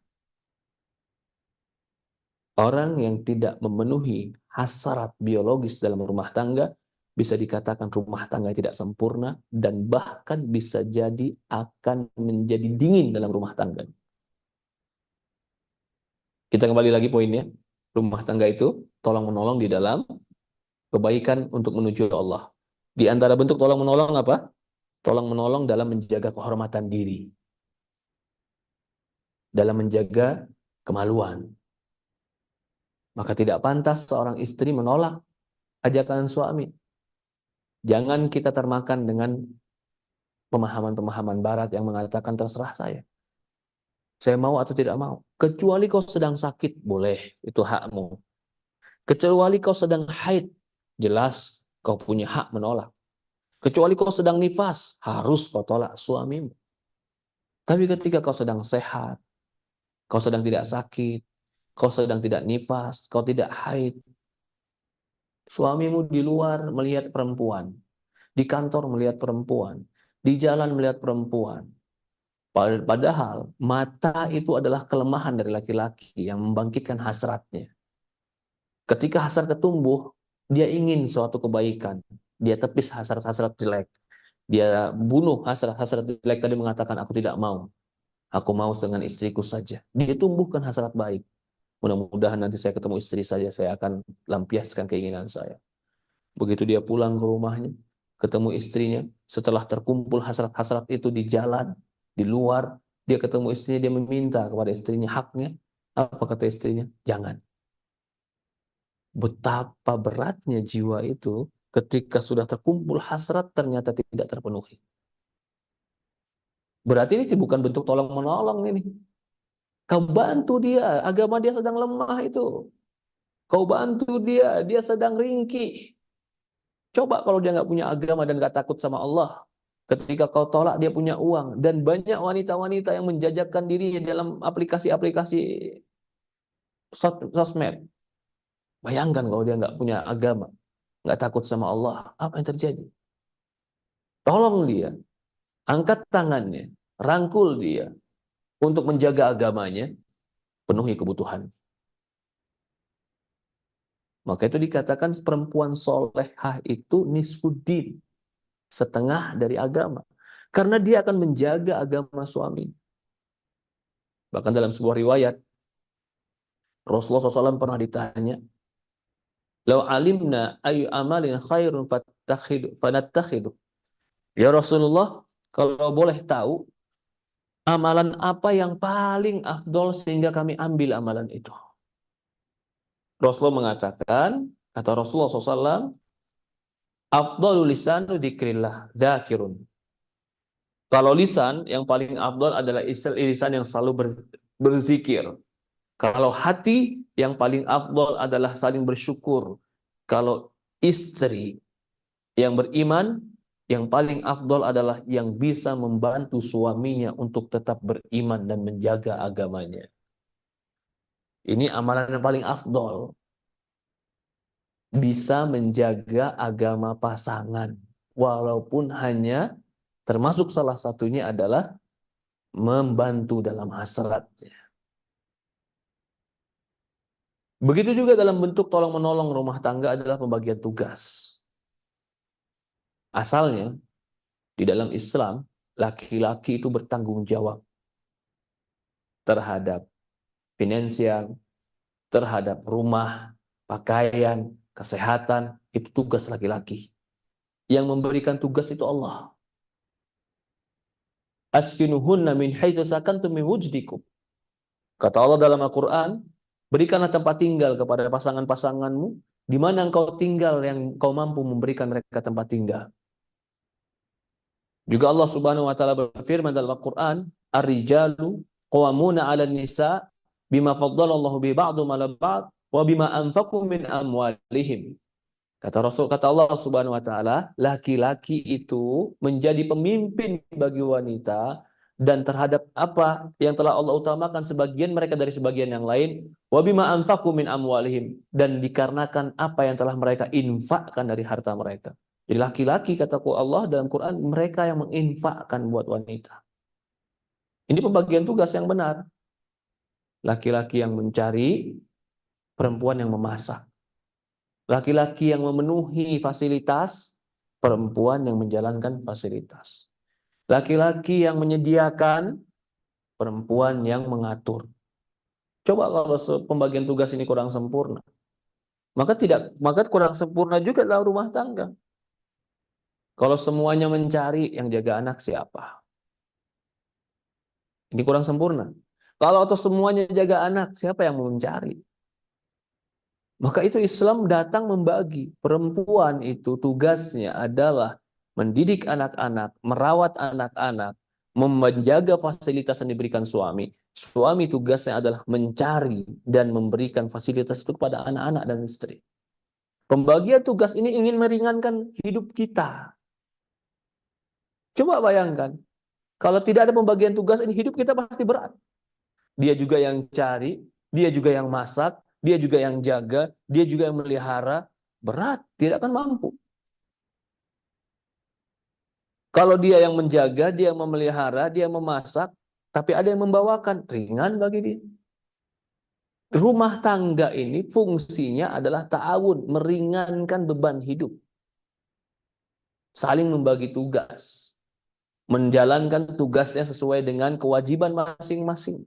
Orang yang tidak memenuhi hasrat biologis dalam rumah tangga bisa dikatakan rumah tangga tidak sempurna, dan bahkan bisa jadi akan menjadi dingin dalam rumah tangga. Kita kembali lagi poinnya. Rumah tangga itu tolong-menolong di dalam kebaikan untuk menuju Allah. Di antara bentuk tolong-menolong apa? Tolong-menolong dalam menjaga kehormatan diri, dalam menjaga kemaluan. Maka tidak pantas seorang istri menolak ajakan suami. Jangan kita termakan dengan pemahaman-pemahaman barat yang mengatakan terserah saya. Saya mau atau tidak mau. Kecuali kau sedang sakit, boleh. Itu hakmu. Kecuali kau sedang haid, jelas kau punya hak menolak. Kecuali kau sedang nifas, harus kau tolak suamimu. Tapi ketika kau sedang sehat, kau sedang tidak sakit, kau sedang tidak nifas, kau tidak haid, suamimu di luar melihat perempuan, di kantor melihat perempuan, di jalan melihat perempuan. Padahal mata itu adalah kelemahan dari laki-laki yang membangkitkan hasratnya. Ketika hasrat tumbuh, dia ingin suatu kebaikan. Dia tepis hasrat-hasrat jelek. Dia bunuh hasrat-hasrat jelek tadi, mengatakan aku tidak mau. Aku mau dengan istriku saja. Dia tumbuhkan hasrat baik. Mudah-mudahan nanti saya ketemu istri saja, saya akan lampiaskan keinginan saya. Begitu dia pulang ke rumahnya, ketemu istrinya, setelah terkumpul hasrat-hasrat itu di jalan, di luar, dia ketemu istrinya, dia meminta kepada istrinya haknya. Apa kata istrinya? Jangan. Betapa beratnya jiwa itu ketika sudah terkumpul hasrat ternyata tidak terpenuhi. Berarti ini bukan bentuk tolong-menolong ini. Kau bantu dia, agama dia sedang lemah itu. Kau bantu dia, dia sedang ringkih. Coba kalau dia nggak punya agama dan nggak takut sama Allah. Ketika kau tolak dia punya uang. Dan banyak wanita-wanita yang menjajakan dirinya dalam aplikasi-aplikasi sosmed. Bayangkan kalau dia nggak punya agama, nggak takut sama Allah, apa yang terjadi? Tolong dia, angkat tangannya, rangkul dia untuk menjaga agamanya, penuhi kebutuhan. Maka itu dikatakan perempuan solehah itu nisfuddin, setengah dari agama. Karena dia akan menjaga agama suami. Bahkan dalam sebuah riwayat, Rasulullah SAW pernah ditanya, "Lau alimna ayu amalin khairun fanattakhidu." Ya Rasulullah, kalau boleh tahu, amalan apa yang paling afdol sehingga kami ambil amalan itu? Rasulullah mengatakan, kata Rasulullah SAW, afdolul lisanu dzikrillah, dzakirun. Kalau lisan, yang paling afdol adalah lisan yang selalu berzikir. Kalau hati, yang paling afdol adalah saling bersyukur. Kalau istri yang beriman, yang paling afdol adalah yang bisa membantu suaminya untuk tetap beriman dan menjaga agamanya. Ini amalan yang paling afdol. Bisa menjaga agama pasangan. Walaupun hanya termasuk salah satunya adalah membantu dalam hasratnya. Begitu juga dalam bentuk tolong-menolong rumah tangga adalah pembagian tugas. Asalnya, di dalam Islam, laki-laki itu bertanggung jawab terhadap finansial, terhadap rumah, pakaian, kesehatan, itu tugas laki-laki. Yang memberikan tugas itu Allah. Askinuhunna min haitsu sakantum min wujdikum. Kata Allah dalam Al-Quran, berikanlah tempat tinggal kepada pasangan-pasanganmu, di mana engkau tinggal yang kau mampu memberikan mereka tempat tinggal. Juga Allah Subhanahu wa taala berfirman dalam Al-Qur'an, "Ar-rijalu qawwamuna 'alan nisa bima faddalallahu bi ba'dhum 'ala ba'd wa bima anfaqu min amwalihim." Kata Allah Subhanahu wa taala, laki-laki itu menjadi pemimpin bagi wanita dan terhadap apa yang telah Allah utamakan sebagian mereka dari sebagian yang lain, wa bima anfaqu min amwalihim, dan dikarenakan apa yang telah mereka infakkan dari harta mereka. Jadi laki-laki, kataku Allah dalam Quran, mereka yang menginfakkan buat wanita. Ini pembagian tugas yang benar. Laki-laki yang mencari, perempuan yang memasak. Laki-laki yang memenuhi fasilitas, perempuan yang menjalankan fasilitas. Laki-laki yang menyediakan, perempuan yang mengatur. Coba kalau pembagian tugas ini kurang sempurna, maka kurang sempurna juga dalam rumah tangga. Kalau semuanya mencari, yang jaga anak siapa? Ini kurang sempurna. Kalau atau semuanya jaga anak, siapa yang mau mencari? Maka itu Islam datang membagi. Perempuan itu tugasnya adalah mendidik anak-anak, merawat anak-anak, menjaga fasilitas yang diberikan suami. Suami tugasnya adalah mencari dan memberikan fasilitas itu kepada anak-anak dan istri. Pembagian tugas ini ingin meringankan hidup kita. Coba bayangkan, kalau tidak ada pembagian tugas ini, hidup kita pasti berat. Dia juga yang cari, dia juga yang masak, dia juga yang jaga, dia juga yang melihara. Berat, tidak akan mampu. Kalau dia yang menjaga, dia yang memelihara, dia yang memasak, tapi ada yang membawakan, ringan bagi dia. Rumah tangga ini fungsinya adalah ta'awun, meringankan beban hidup. Saling membagi tugas. Menjalankan tugasnya sesuai dengan kewajiban masing-masing.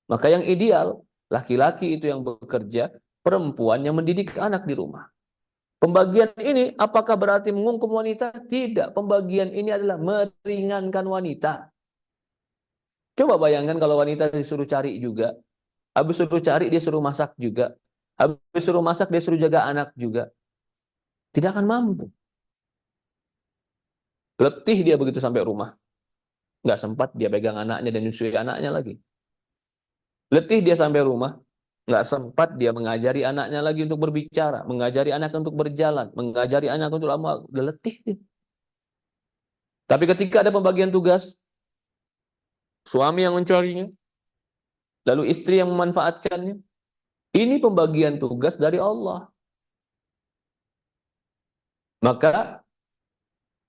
Maka yang ideal, laki-laki itu yang bekerja, perempuan yang mendidik anak di rumah. Pembagian ini apakah berarti mengungkum wanita? Tidak. Pembagian ini adalah meringankan wanita. Coba bayangkan kalau wanita disuruh cari juga. Habis suruh cari, dia suruh masak juga. Habis suruh masak, dia suruh jaga anak juga. Tidak akan mampu. Letih dia begitu sampai rumah. Nggak sempat dia pegang anaknya dan nyusui anaknya lagi. Letih dia sampai rumah. Nggak sempat dia mengajari anaknya lagi untuk berbicara. Mengajari anak untuk berjalan. Mengajari anak untuk lama. Udah letih dia. Tapi ketika ada pembagian tugas, suami yang mencarinya, lalu istri yang memanfaatkannya. Ini pembagian tugas dari Allah. Maka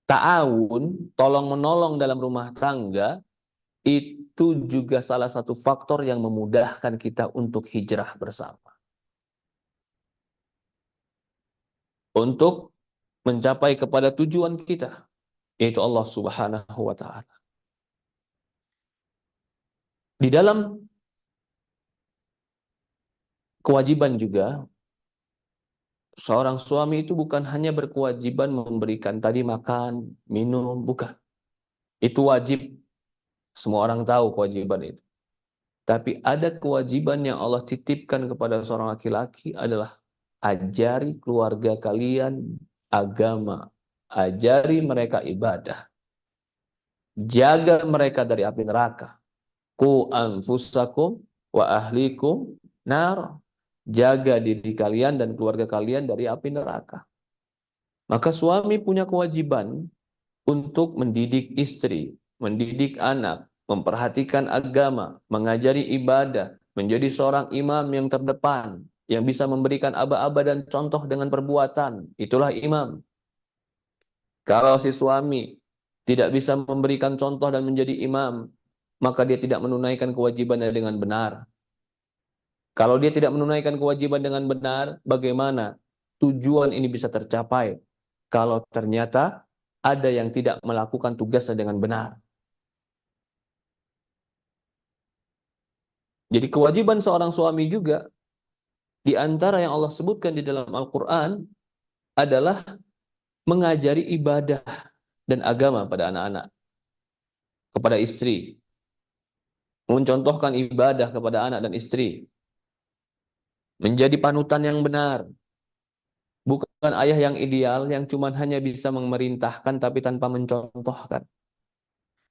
ta'awun, tolong-menolong dalam rumah tangga, itu juga salah satu faktor yang memudahkan kita untuk hijrah bersama. Untuk mencapai kepada tujuan kita, yaitu Allah Subhanahu wa Ta'ala. Di dalam kewajiban juga, seorang suami itu bukan hanya berkewajiban memberikan tadi makan, minum, bukan. Itu wajib, semua orang tahu kewajiban itu. Tapi ada kewajiban yang Allah titipkan kepada seorang laki-laki adalah ajari keluarga kalian agama, ajari mereka ibadah, jaga mereka dari api neraka. Qu anfusakum wa ahlikum nar. Jaga diri kalian dan keluarga kalian dari api neraka. Maka suami punya kewajiban untuk mendidik istri, mendidik anak, memperhatikan agama, mengajari ibadah, menjadi seorang imam yang terdepan, yang bisa memberikan aba-aba dan contoh dengan perbuatan. Itulah imam. Kalau si suami tidak bisa memberikan contoh dan menjadi imam, maka dia tidak menunaikan kewajibannya dengan benar. Kalau dia tidak menunaikan kewajiban dengan benar, bagaimana tujuan ini bisa tercapai? Kalau ternyata ada yang tidak melakukan tugasnya dengan benar. Jadi kewajiban seorang suami juga, di antara yang Allah sebutkan di dalam Al-Quran, adalah mengajari ibadah dan agama pada anak-anak, kepada istri. Mencontohkan ibadah kepada anak dan istri. Menjadi panutan yang benar. Bukan ayah yang ideal, yang cuma hanya bisa memerintahkan tapi tanpa mencontohkan.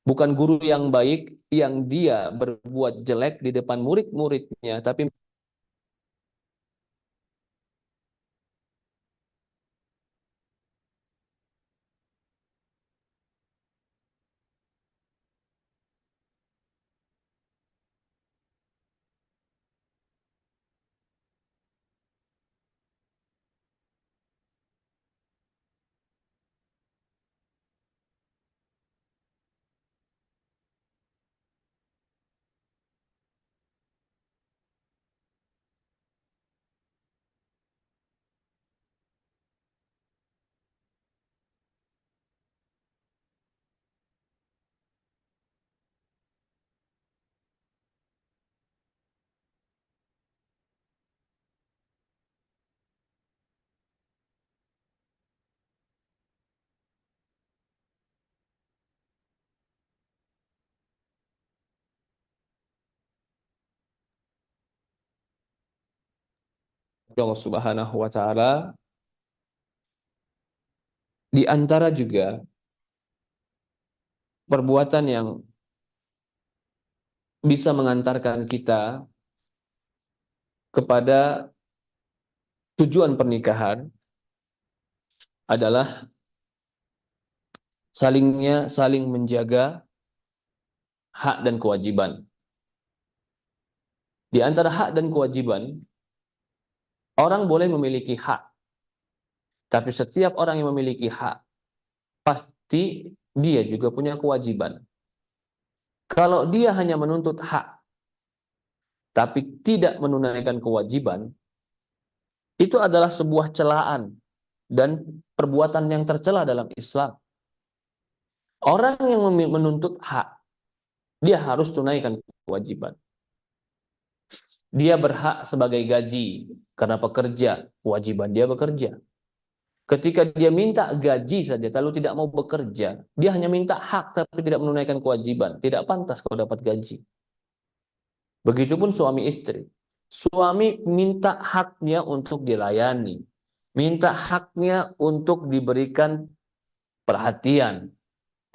Bukan guru yang baik, yang dia berbuat jelek di depan murid-muridnya, tapi Allah Subhanahu wa taala, di antara juga perbuatan yang bisa mengantarkan kita kepada tujuan pernikahan adalah saling menjaga hak dan kewajiban. Di antara hak dan kewajiban, orang boleh memiliki hak, tapi setiap orang yang memiliki hak pasti dia juga punya kewajiban. Kalau dia hanya menuntut hak tapi tidak menunaikan kewajiban, itu adalah sebuah celaan dan perbuatan yang tercela dalam Islam. Orang yang menuntut hak, dia harus tunaikan kewajiban. Dia berhak sebagai gaji karena pekerja, kewajiban dia bekerja. Ketika dia minta gaji saja, lalu tidak mau bekerja, dia hanya minta hak tapi tidak menunaikan kewajiban. Tidak pantas kalau dapat gaji. Begitupun suami istri. Suami minta haknya untuk dilayani, minta haknya untuk diberikan perhatian,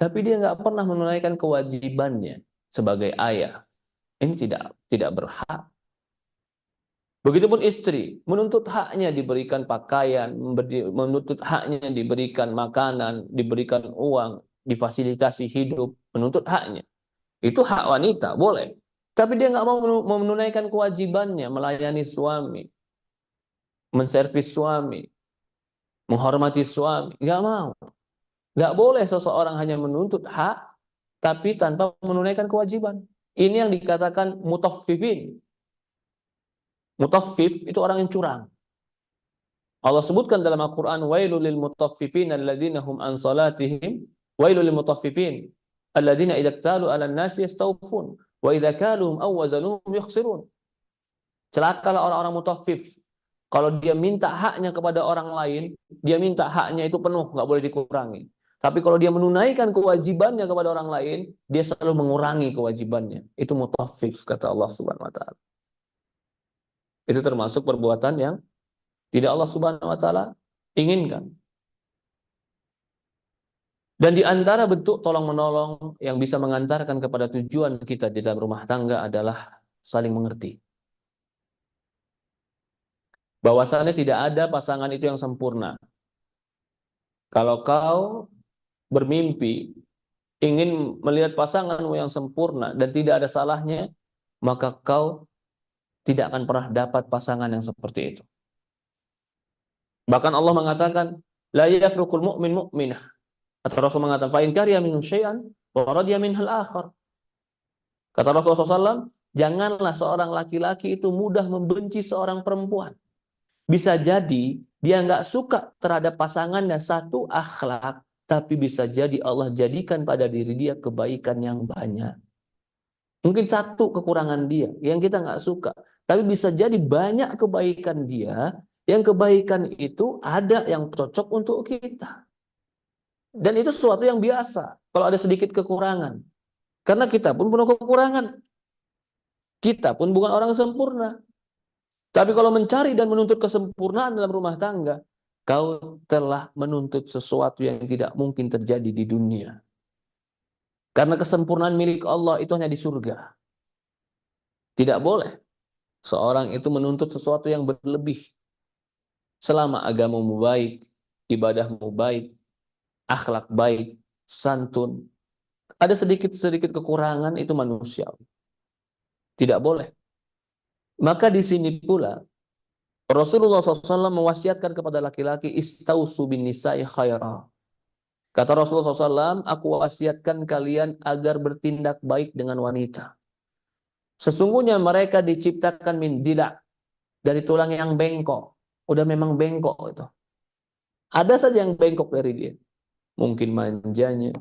tapi dia nggak pernah menunaikan kewajibannya sebagai ayah. Ini tidak berhak. Begitupun istri, menuntut haknya diberikan pakaian, menuntut haknya diberikan makanan, diberikan uang, difasilitasi hidup, menuntut haknya. Itu hak wanita, boleh. Tapi dia nggak mau menunaikan kewajibannya, melayani suami, menservis suami, menghormati suami. Nggak mau. Nggak boleh seseorang hanya menuntut hak, tapi tanpa menunaikan kewajiban. Ini yang dikatakan mutaffifin. Mutaffif itu orang yang curang. Allah sebutkan dalam Al-Quran, wailul lil mutaffifin alladzina hum an salatihim, wailul lil mutaffifin alladzina idza iktalu 'alan nasi yastawfun wa idza kaluhum aw wazanuhum yukhsirun. Celakalah orang-orang mutaffif. Kalau dia minta haknya kepada orang lain, dia minta haknya itu penuh, nggak boleh dikurangi. Tapi kalau dia menunaikan kewajibannya kepada orang lain, dia selalu mengurangi kewajibannya. Itu mutaffif, kata Allah Subhanahu wa taala. Itu termasuk perbuatan yang tidak Allah Subhanahu wa taala inginkan. Dan di antara bentuk tolong-menolong yang bisa mengantarkan kepada tujuan kita di dalam rumah tangga adalah saling mengerti. Bahwasannya tidak ada pasangan itu yang sempurna. Kalau kau bermimpi ingin melihat pasanganmu yang sempurna dan tidak ada salahnya, maka kau tidak akan pernah dapat pasangan yang seperti itu. Bahkan Allah mengatakan, la yafruqul mu'min mu'minah. Atau Rasul mengatakan, fa in kariya minhu syai'an wa radiya minhal akhar. Kata Rasulullah SAW, janganlah seorang laki-laki itu mudah membenci seorang perempuan. Bisa jadi dia nggak suka terhadap pasangannya satu akhlak, tapi bisa jadi Allah jadikan pada diri dia kebaikan yang banyak. Mungkin satu kekurangan dia yang kita nggak suka, tapi bisa jadi banyak kebaikan dia, yang kebaikan itu ada yang cocok untuk kita. Dan itu sesuatu yang biasa kalau ada sedikit kekurangan. Karena kita pun penuh kekurangan. Kita pun bukan orang sempurna. Tapi kalau mencari dan menuntut kesempurnaan dalam rumah tangga, kau telah menuntut sesuatu yang tidak mungkin terjadi di dunia. Karena kesempurnaan milik Allah itu hanya di surga. Tidak boleh seorang itu menuntut sesuatu yang berlebih. Selama agamamu baik, ibadahmu baik, akhlak baik, santun, ada sedikit-sedikit kekurangan itu manusiawi. Tidak boleh. Maka di sini pula Rasulullah SAW mewasiatkan kepada laki-laki, istausu bin nisa'i khaira. Kata Rasulullah SAW, aku wasiatkan kalian agar bertindak baik dengan wanita. Sesungguhnya mereka diciptakan min dila, dari tulang yang bengkok. Udah memang bengkok itu. Ada saja yang bengkok dari dia. Mungkin manjanya,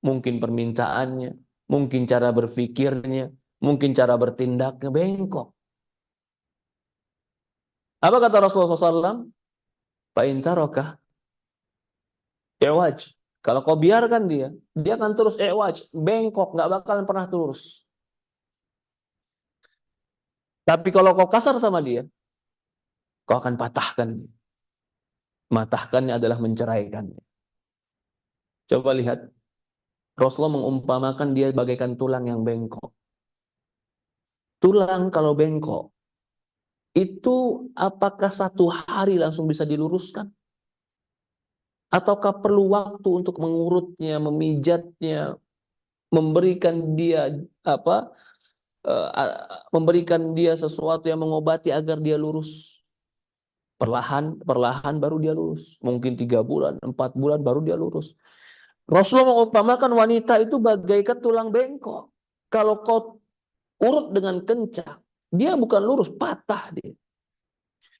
mungkin permintaannya, mungkin cara berpikirnya, mungkin cara bertindaknya bengkok. Apa kata Rasulullah SAW? Fa'intarokah i'waj. Kalau kau biarkan dia akan terus i'waj, bengkok, nggak bakalan pernah lurus. Tapi kalau kau kasar sama dia, Kau akan patahkan. Matahkannya adalah menceraikannya. Coba lihat, Rasulullah mengumpamakan dia bagaikan tulang yang bengkok. Tulang kalau bengkok, itu apakah satu hari langsung bisa diluruskan? Ataukah perlu waktu untuk mengurutnya, memijatnya, memberikan dia apa? Memberikan dia sesuatu yang mengobati agar dia lurus. Perlahan baru dia lurus. Mungkin 3 bulan, 4 bulan baru dia lurus. Rasulullah mengumpamakan wanita itu bagaikan tulang bengkok. Kalau kau urut dengan kencang, dia bukan lurus, patah dia.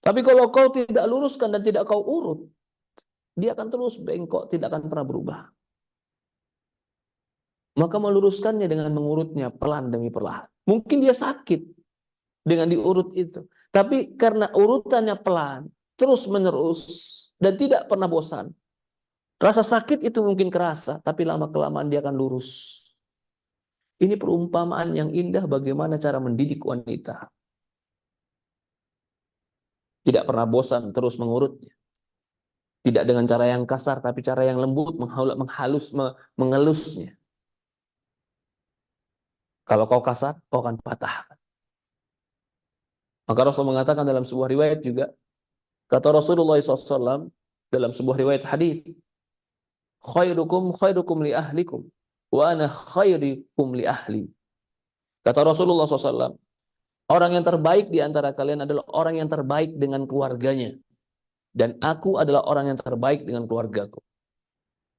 Tapi kalau kau tidak luruskan dan tidak kau urut, dia akan terus bengkok, tidak akan pernah berubah. Maka meluruskannya dengan mengurutnya pelan demi perlahan. Mungkin dia sakit dengan diurut itu. Tapi karena urutannya pelan, terus menerus, dan tidak pernah bosan. Rasa sakit itu mungkin kerasa, tapi lama-kelamaan dia akan lurus. Ini perumpamaan yang indah bagaimana cara mendidik wanita. Tidak pernah bosan terus mengurutnya. Tidak dengan cara yang kasar, tapi cara yang lembut, mengelusnya. Kalau kau kasar, kau akan patah. Maka Rasul mengatakan dalam sebuah riwayat juga, kata Rasulullah SAW dalam sebuah riwayat hadis, khairukum li ahlikum, wa ana khairikum li ahli. Kata Rasulullah SAW, orang yang terbaik di antara kalian adalah orang yang terbaik dengan keluarganya. Dan aku adalah orang yang terbaik dengan keluargaku.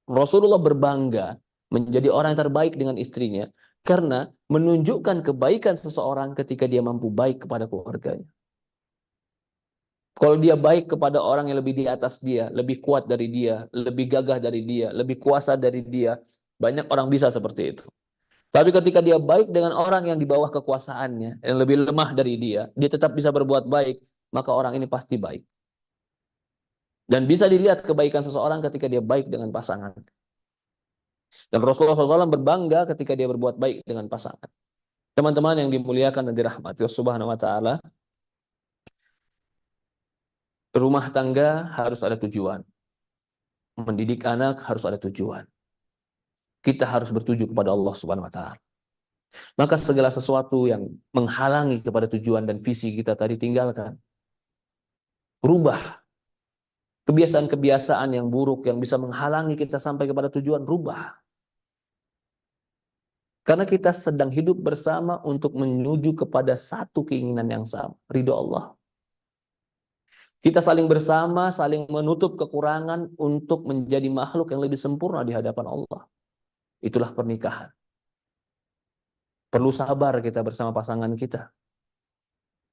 Rasulullah berbangga menjadi orang yang terbaik dengan istrinya karena menunjukkan kebaikan seseorang ketika dia mampu baik kepada keluarganya. Kalau dia baik kepada orang yang lebih di atas dia, lebih kuat dari dia, lebih gagah dari dia, lebih kuasa dari dia, banyak orang bisa seperti itu. Tapi ketika dia baik dengan orang yang di bawah kekuasaannya, yang lebih lemah dari dia tetap bisa berbuat baik, maka orang ini pasti baik. Dan bisa dilihat kebaikan seseorang ketika dia baik dengan pasangan. Dan Rasulullah SAW berbangga ketika dia berbuat baik dengan pasangan. Teman-teman yang dimuliakan dan dirahmati Allah Subhanahu wa taala, rumah tangga harus ada tujuan. Mendidik anak harus ada tujuan. Kita harus bertuju kepada Allah Subhanahu wa taala. Maka segala sesuatu yang menghalangi kepada tujuan dan visi kita tadi tinggalkan. Rubah. Kebiasaan-kebiasaan yang buruk yang bisa menghalangi kita sampai kepada tujuan, rubah. Karena kita sedang hidup bersama untuk menuju kepada satu keinginan yang sama, ridho Allah. Kita saling bersama, saling menutup kekurangan untuk menjadi makhluk yang lebih sempurna di hadapan Allah. Itulah pernikahan. Perlu sabar kita bersama pasangan kita.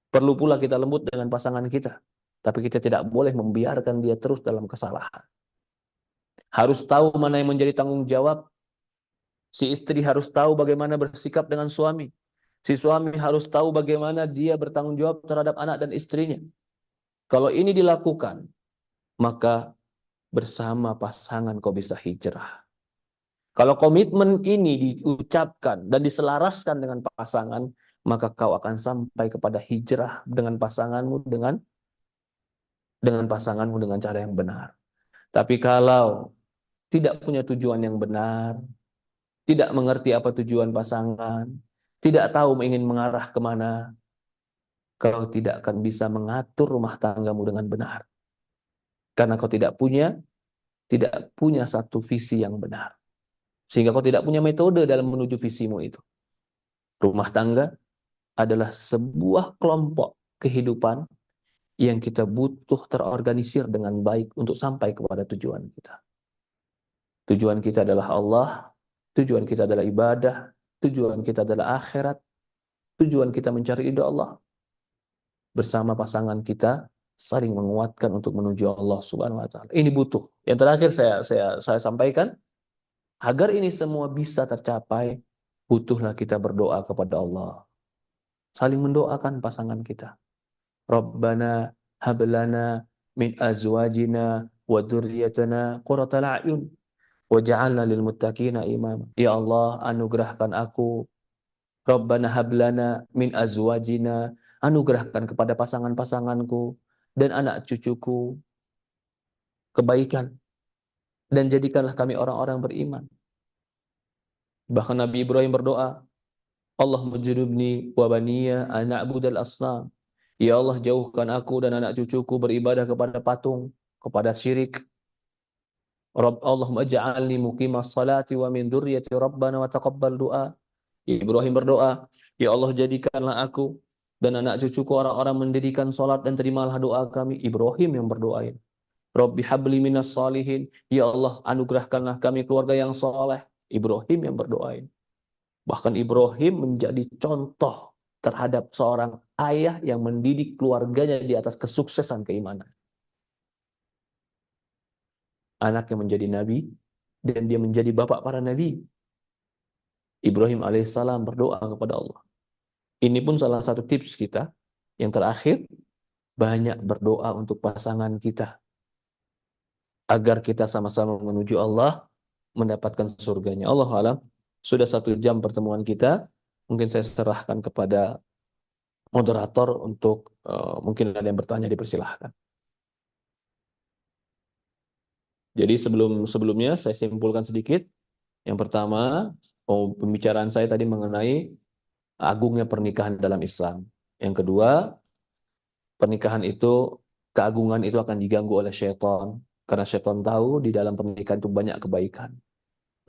Perlu pula kita lembut dengan pasangan kita. Tapi kita tidak boleh membiarkan dia terus dalam kesalahan. Harus tahu mana yang menjadi tanggung jawab. Si istri harus tahu bagaimana bersikap dengan suami. Si suami harus tahu bagaimana dia bertanggung jawab terhadap anak dan istrinya. Kalau ini dilakukan, maka bersama pasangan kau bisa hijrah. Kalau komitmen ini diucapkan dan diselaraskan dengan pasangan, maka kau akan sampai kepada hijrah dengan pasanganmu dengan cara yang benar. Tapi kalau tidak punya tujuan yang benar, tidak mengerti apa tujuan pasangan, tidak tahu ingin mengarah kemana, kau tidak akan bisa mengatur rumah tanggamu dengan benar. Karena kau tidak punya satu visi yang benar. Sehingga kau tidak punya metode dalam menuju visimu itu. Rumah tangga adalah sebuah kelompok kehidupan yang kita butuh terorganisir dengan baik untuk sampai kepada tujuan kita. Tujuan kita adalah Allah, tujuan kita adalah ibadah, tujuan kita adalah akhirat, tujuan kita mencari ridha Allah. Bersama pasangan kita saling menguatkan untuk menuju Allah Subhanahu wa taala. Ini butuh. Yang terakhir saya sampaikan, agar ini semua bisa tercapai, butuhlah kita berdoa kepada Allah. Saling mendoakan pasangan kita. Rabbana hablana min azwajina wa dzurriyyatina qurratal a'yun waj'alna lil muttaqina imama. Ya Allah, anugerahkan aku. Rabbana hablana min azwajina, anugerahkan kepada pasangan-pasanganku dan anak cucuku kebaikan, dan jadikanlah kami orang-orang beriman. Bahkan Nabi Ibrahim berdoa, Allahumma junubni wa baniya an na'budal asnam. Ya Allah, jauhkan aku dan anak cucuku beribadah kepada patung, kepada syirik. Allahumma ij'alni muqimas salati wa min dzurriyyati rabbana wa taqabbal du'a. Ibrahim berdoa, ya Allah, jadikanlah aku dan anak cucuku orang-orang mendirikan salat dan terimalah doa kami. Ibrahim yang berdoain. Rabbi habli minas salihin. Ya Allah, anugerahkanlah kami keluarga yang soleh. Ibrahim yang berdoain. Bahkan Ibrahim menjadi contoh terhadap seorang ayah yang mendidik keluarganya di atas kesuksesan keimanan. Anaknya menjadi nabi, dan dia menjadi bapak para nabi. Ibrahim alaihissalam berdoa kepada Allah. Ini pun salah satu tips kita. Yang terakhir, banyak berdoa untuk pasangan kita, agar kita sama-sama menuju Allah, mendapatkan surganya. Allah alam, sudah 1 jam pertemuan kita. Mungkin saya serahkan kepada moderator untuk mungkin ada yang bertanya, dipersilahkan. Jadi sebelumnya saya simpulkan sedikit. Yang pertama, pembicaraan saya tadi mengenai agungnya pernikahan dalam Islam. Yang kedua, pernikahan itu, keagungan itu akan diganggu oleh syaitan, karena syaitan tahu di dalam pernikahan itu banyak kebaikan.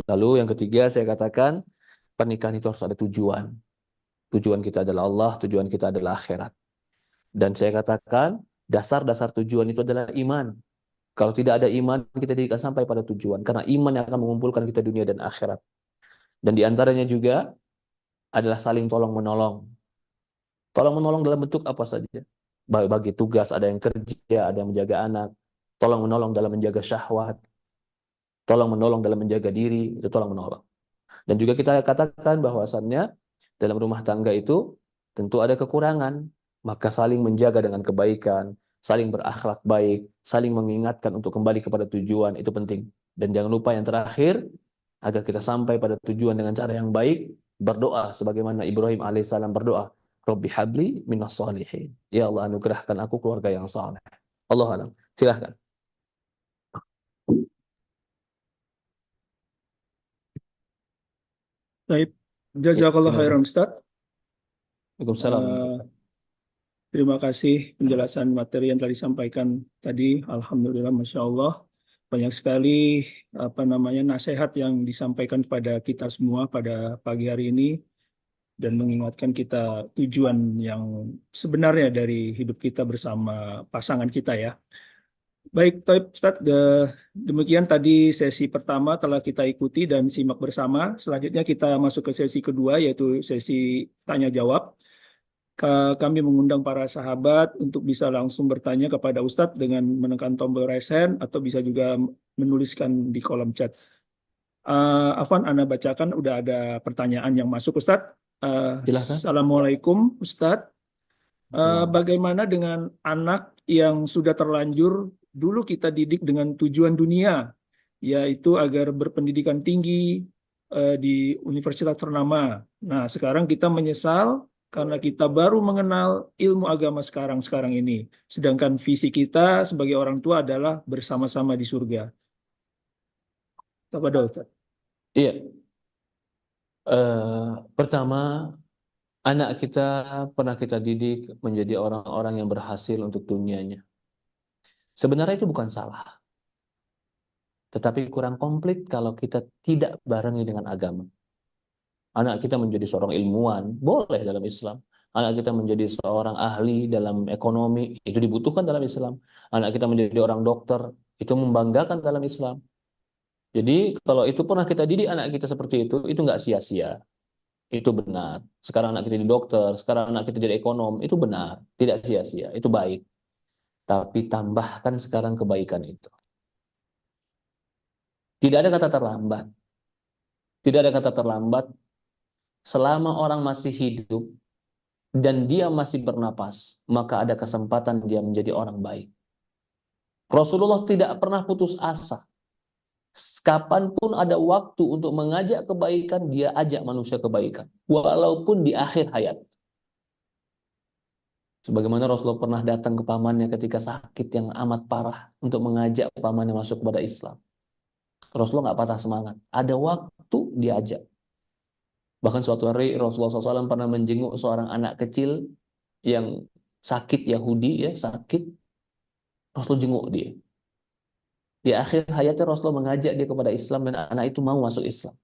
Lalu yang ketiga, saya katakan pernikahan itu harus ada tujuan. Tujuan kita adalah Allah, tujuan kita adalah akhirat. Dan saya katakan dasar-dasar tujuan itu adalah iman. Kalau tidak ada iman, kita tidak akan sampai pada tujuan. Karena iman yang akan mengumpulkan kita dunia dan akhirat. Dan diantaranya juga adalah saling tolong-menolong. Tolong-menolong dalam bentuk apa saja. Bagi tugas, ada yang kerja, ada yang menjaga anak. Tolong-menolong dalam menjaga syahwat. Tolong-menolong dalam menjaga diri. Itu tolong-menolong. Dan juga kita katakan bahwasannya dalam rumah tangga itu tentu ada kekurangan. Maka saling menjaga dengan kebaikan, saling berakhlak baik, saling mengingatkan untuk kembali kepada tujuan, itu penting. Dan jangan lupa yang terakhir, agar kita sampai pada tujuan dengan cara yang baik, berdoa sebagaimana Ibrahim alaihissalam berdoa, Rabbi habli minas salihin. Ya Allah, anugerahkan aku keluarga yang saleh. Allah alam. Silahkan. Baik, jazakallah khairan Ustaz. Waalaikumsalam. Eh, Terima kasih penjelasan materi yang telah disampaikan tadi. Alhamdulillah, Masya Allah. Banyak sekali nasihat yang disampaikan kepada kita semua pada pagi hari ini dan mengingatkan kita tujuan yang sebenarnya dari hidup kita bersama pasangan kita ya. Baik, Ustaz, demikian tadi sesi pertama telah kita ikuti dan simak bersama. Selanjutnya kita masuk ke sesi kedua, yaitu sesi tanya jawab. Kami mengundang para sahabat untuk bisa langsung bertanya kepada Ustadz dengan menekan tombol raise hand atau bisa juga menuliskan di kolom chat. Afwan, Anda bacakan, udah ada pertanyaan yang masuk Ustadz. Silahkan. Assalamualaikum Ustadz. Bagaimana dengan anak yang sudah terlanjur dulu kita didik dengan tujuan dunia, yaitu agar berpendidikan tinggi di universitas ternama. Nah, sekarang kita menyesal karena kita baru mengenal ilmu agama sekarang ini. Sedangkan visi kita sebagai orang tua adalah bersama-sama di surga. Tafadhol, Ustaz. Iya. Pertama, anak kita pernah kita didik menjadi orang-orang yang berhasil untuk dunianya. Sebenarnya itu bukan salah. Tetapi kurang komplit kalau kita tidak barengi dengan agama. Anak kita menjadi seorang ilmuwan, boleh dalam Islam. Anak kita menjadi seorang ahli dalam ekonomi, itu dibutuhkan dalam Islam. Anak kita menjadi orang dokter, itu membanggakan dalam Islam. Jadi kalau itu pernah kita didik anak kita seperti itu nggak sia-sia. Itu benar. Sekarang anak kita jadi dokter, sekarang anak kita jadi ekonom, itu benar. Tidak sia-sia, itu baik. Tapi tambahkan sekarang kebaikan itu. Tidak ada kata terlambat. Tidak ada kata terlambat selama orang masih hidup dan dia masih bernapas, maka ada kesempatan dia menjadi orang baik. Rasulullah tidak pernah putus asa. Kapanpun ada waktu untuk mengajak kebaikan, dia ajak manusia kebaikan. Walaupun di akhir hayat. Sebagaimana Rasulullah pernah datang ke pamannya ketika sakit yang amat parah untuk mengajak pamannya masuk kepada Islam. Rasulullah nggak patah semangat. Ada waktu diajak. Bahkan suatu hari Rasulullah SAW pernah menjenguk seorang anak kecil yang sakit Yahudi, ya sakit. Rasul jenguk dia. Di akhir hayatnya Rasulullah mengajak dia kepada Islam dan anak itu mau masuk Islam.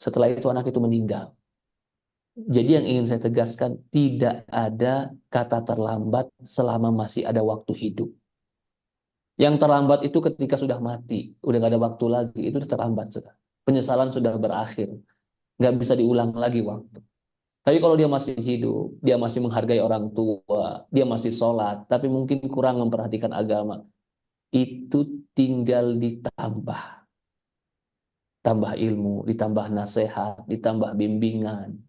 Setelah itu anak itu meninggal. Jadi yang ingin saya tegaskan, tidak ada kata terlambat selama masih ada waktu hidup. Yang terlambat itu ketika sudah mati, udah gak ada waktu lagi, itu sudah terlambat sudah. Penyesalan sudah berakhir, nggak bisa diulang lagi waktu. Tapi kalau dia masih hidup, dia masih menghargai orang tua, dia masih sholat, tapi mungkin kurang memperhatikan agama, itu tinggal ditambah. Tambah ilmu, ditambah nasihat, ditambah bimbingan,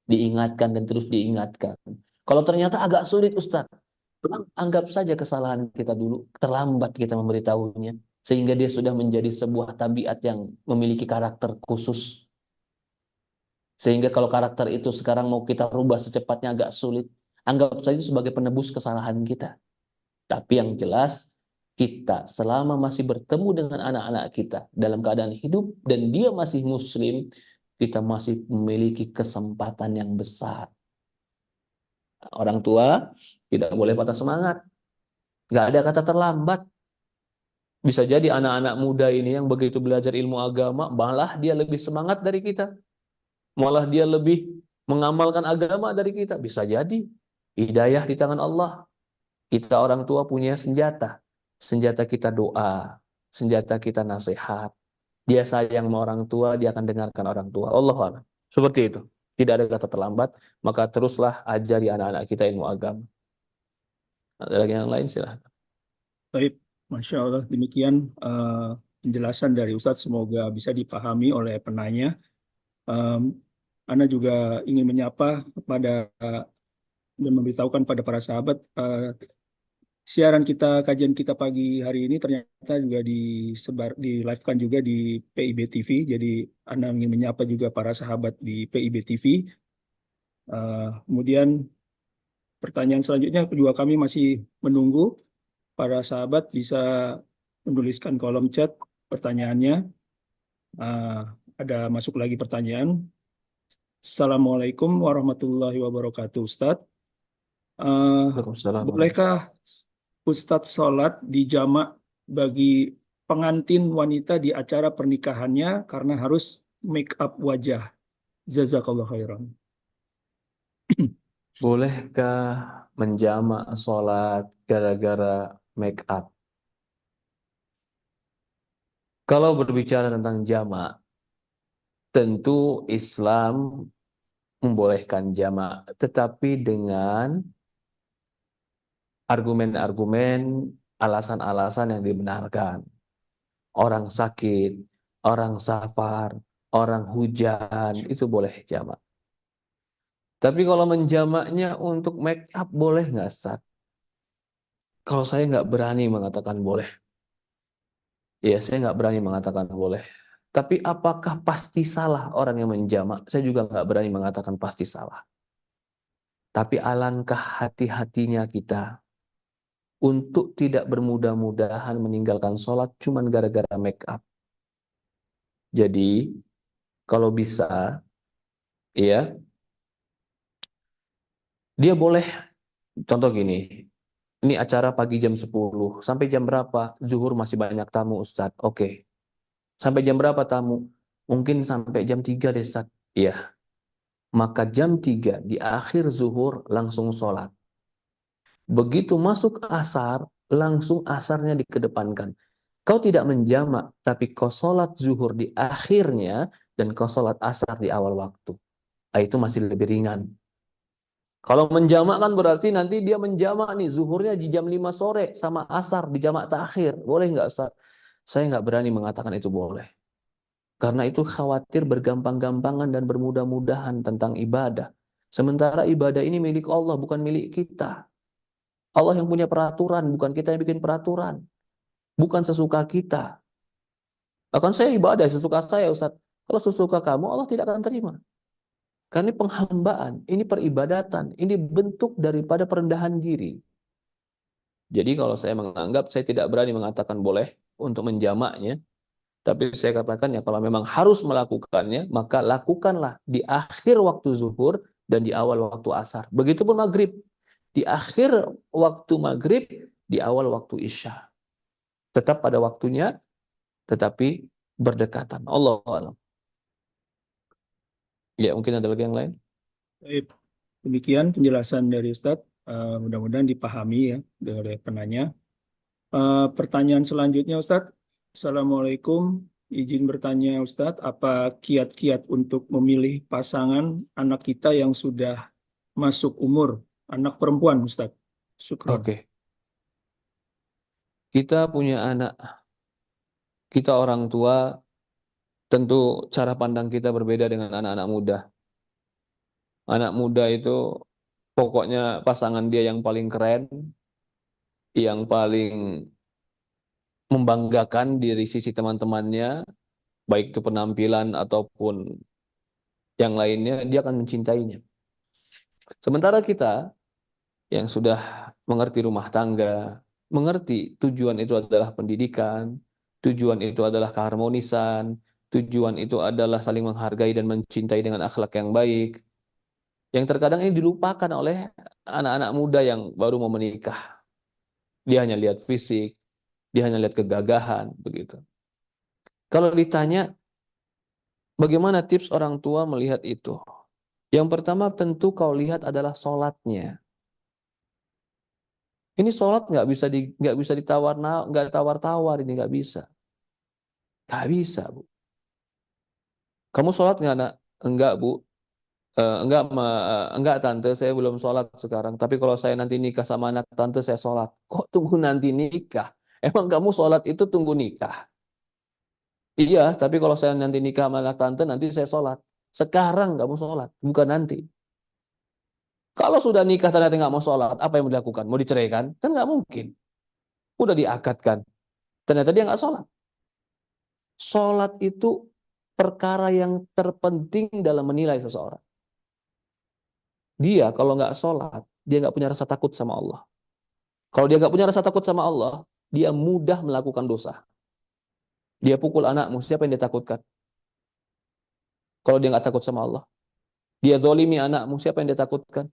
diingatkan dan terus diingatkan. Kalau ternyata agak sulit Ustaz, anggap saja kesalahan kita dulu, terlambat kita memberitahunya, sehingga dia sudah menjadi sebuah tabiat yang memiliki karakter khusus. Sehingga kalau karakter itu sekarang mau kita rubah secepatnya agak sulit, anggap saja sebagai penebus kesalahan kita. Tapi yang jelas, kita selama masih bertemu dengan anak-anak kita dalam keadaan hidup dan dia masih muslim, kita masih memiliki kesempatan yang besar. Orang tua tidak boleh patah semangat. Nggak ada kata terlambat. Bisa jadi anak-anak muda ini yang begitu belajar ilmu agama, malah dia lebih semangat dari kita. Malah dia lebih mengamalkan agama dari kita. Bisa jadi. Hidayah di tangan Allah. Kita orang tua punya senjata. Senjata kita doa. Senjata kita nasihat. Dia sayang sama orang tua, dia akan dengarkan orang tua. Allahu a'lam. Seperti itu. Tidak ada kata terlambat, maka teruslah ajari anak-anak kita ilmu agama. Ada lagi yang lain silahkan. Baik, Masya Allah. Demikian penjelasan dari Ustadz. Semoga bisa dipahami oleh penanya. Um, Ana juga ingin menyapa kepada dan memberitahukan pada para sahabat siaran kita, kajian kita pagi hari ini ternyata juga disebar, di live-kan juga di PIB TV. Jadi Ana ingin menyapa juga para sahabat di PIB TV. Kemudian pertanyaan selanjutnya juga kami masih menunggu para sahabat bisa menuliskan kolom chat pertanyaannya. Uh, ada masuk lagi pertanyaan. Assalamualaikum warahmatullahi wabarakatuh, Ustadz. Waalaikumsalam. Bolehkah Ustadz sholat di jamak bagi pengantin wanita di acara pernikahannya karena harus make up wajah? Jazakallah khairan. Bolehkah menjamak sholat gara-gara make up? Kalau berbicara tentang jamak, tentu Islam membolehkan jamak, tetapi dengan argumen-argumen, alasan-alasan yang dibenarkan. Orang sakit, orang safar, orang hujan, itu boleh jamak. Tapi kalau menjamaknya untuk make up, boleh nggak, Ustaz? Kalau saya nggak berani mengatakan boleh. Ya, saya nggak berani mengatakan boleh. Tapi apakah pasti salah orang yang menjamak? Saya juga nggak berani mengatakan pasti salah. Tapi alangkah hati-hatinya kita untuk tidak bermudah-mudahan meninggalkan sholat cuman gara-gara make up. Jadi, kalau bisa, ya, dia boleh, contoh gini, ini acara pagi jam 10, sampai jam berapa? Zuhur masih banyak tamu, Ustadz. Oke. Sampai jam berapa tamu? Mungkin sampai jam 3 deh, Ustadz. Iya. Maka jam 3 di akhir zuhur langsung sholat. Begitu masuk asar, langsung asarnya dikedepankan. Kau tidak menjamak, tapi kau sholat zuhur di akhirnya, dan kau sholat asar di awal waktu. Itu masih lebih ringan. Kalau menjamak kan berarti nanti dia menjamak nih, zuhurnya di jam 5 sore, sama asar di jamak takhir. Boleh nggak, Ustaz? Saya nggak berani mengatakan itu boleh. Karena itu khawatir bergampang-gampangan dan bermudah-mudahan tentang ibadah. Sementara ibadah ini milik Allah, bukan milik kita. Allah yang punya peraturan, bukan kita yang bikin peraturan. Bukan sesuka kita. Bahkan saya ibadah sesuka saya, Ustaz. Kalau sesuka kamu, Allah tidak akan terima. Karena ini penghambaan, ini peribadatan, ini bentuk daripada perendahan diri. Jadi kalau saya menganggap, saya tidak berani mengatakan boleh untuk menjamaknya, tapi saya katakan ya kalau memang harus melakukannya, maka lakukanlah di akhir waktu zuhur dan di awal waktu asar. Begitupun maghrib, di akhir waktu maghrib, di awal waktu isya. Tetap pada waktunya, tetapi berdekatan. Allah alam. Ya, mungkin ada lagi yang lain. Baik, demikian penjelasan dari Ustadz. Mudah-mudahan dipahami ya oleh penanya. Pertanyaan selanjutnya Ustadz. Assalamualaikum. Izin bertanya Ustadz, apa kiat-kiat untuk memilih pasangan anak kita yang sudah masuk umur, anak perempuan Ustadz? Syukron. Oke. Kita punya anak, kita orang tua, tentu cara pandang kita berbeda dengan anak-anak muda. Anak muda itu pokoknya pasangan dia yang paling keren, yang paling membanggakan dari sisi teman-temannya, baik itu penampilan ataupun yang lainnya, dia akan mencintainya. Sementara kita yang sudah mengerti rumah tangga, mengerti tujuan itu adalah pendidikan, tujuan itu adalah keharmonisan, tujuan itu adalah saling menghargai dan mencintai dengan akhlak yang baik. Yang terkadang ini dilupakan oleh anak-anak muda yang baru mau menikah. Dia hanya lihat fisik, dia hanya lihat kegagahan, begitu. Kalau ditanya, bagaimana tips orang tua melihat itu? Yang pertama tentu kau lihat adalah sholatnya. Ini sholat nggak bisa ditawar, nggak tawar-tawar, ini nggak bisa bu. Kamu sholat nggak nak? Enggak bu. Enggak tante, saya belum sholat sekarang. Tapi kalau saya nanti nikah sama anak tante, saya sholat. Kok tunggu nanti nikah? Emang kamu sholat itu tunggu nikah? Iya, tapi kalau saya nanti nikah sama anak tante, nanti saya sholat. Sekarang kamu sholat, bukan nanti. Kalau sudah nikah ternyata nggak mau sholat, apa yang mau dilakukan? Mau diceraikan? Kan nggak mungkin. Udah diakadkan, ternyata dia nggak sholat. Sholat itu perkara yang terpenting dalam menilai seseorang. Dia kalau nggak sholat, dia nggak punya rasa takut sama Allah. Kalau dia nggak punya rasa takut sama Allah, dia mudah melakukan dosa. Dia pukul anakmu, siapa yang dia takutkan? Kalau dia nggak takut sama Allah. Dia zolimi anakmu, siapa yang dia takutkan?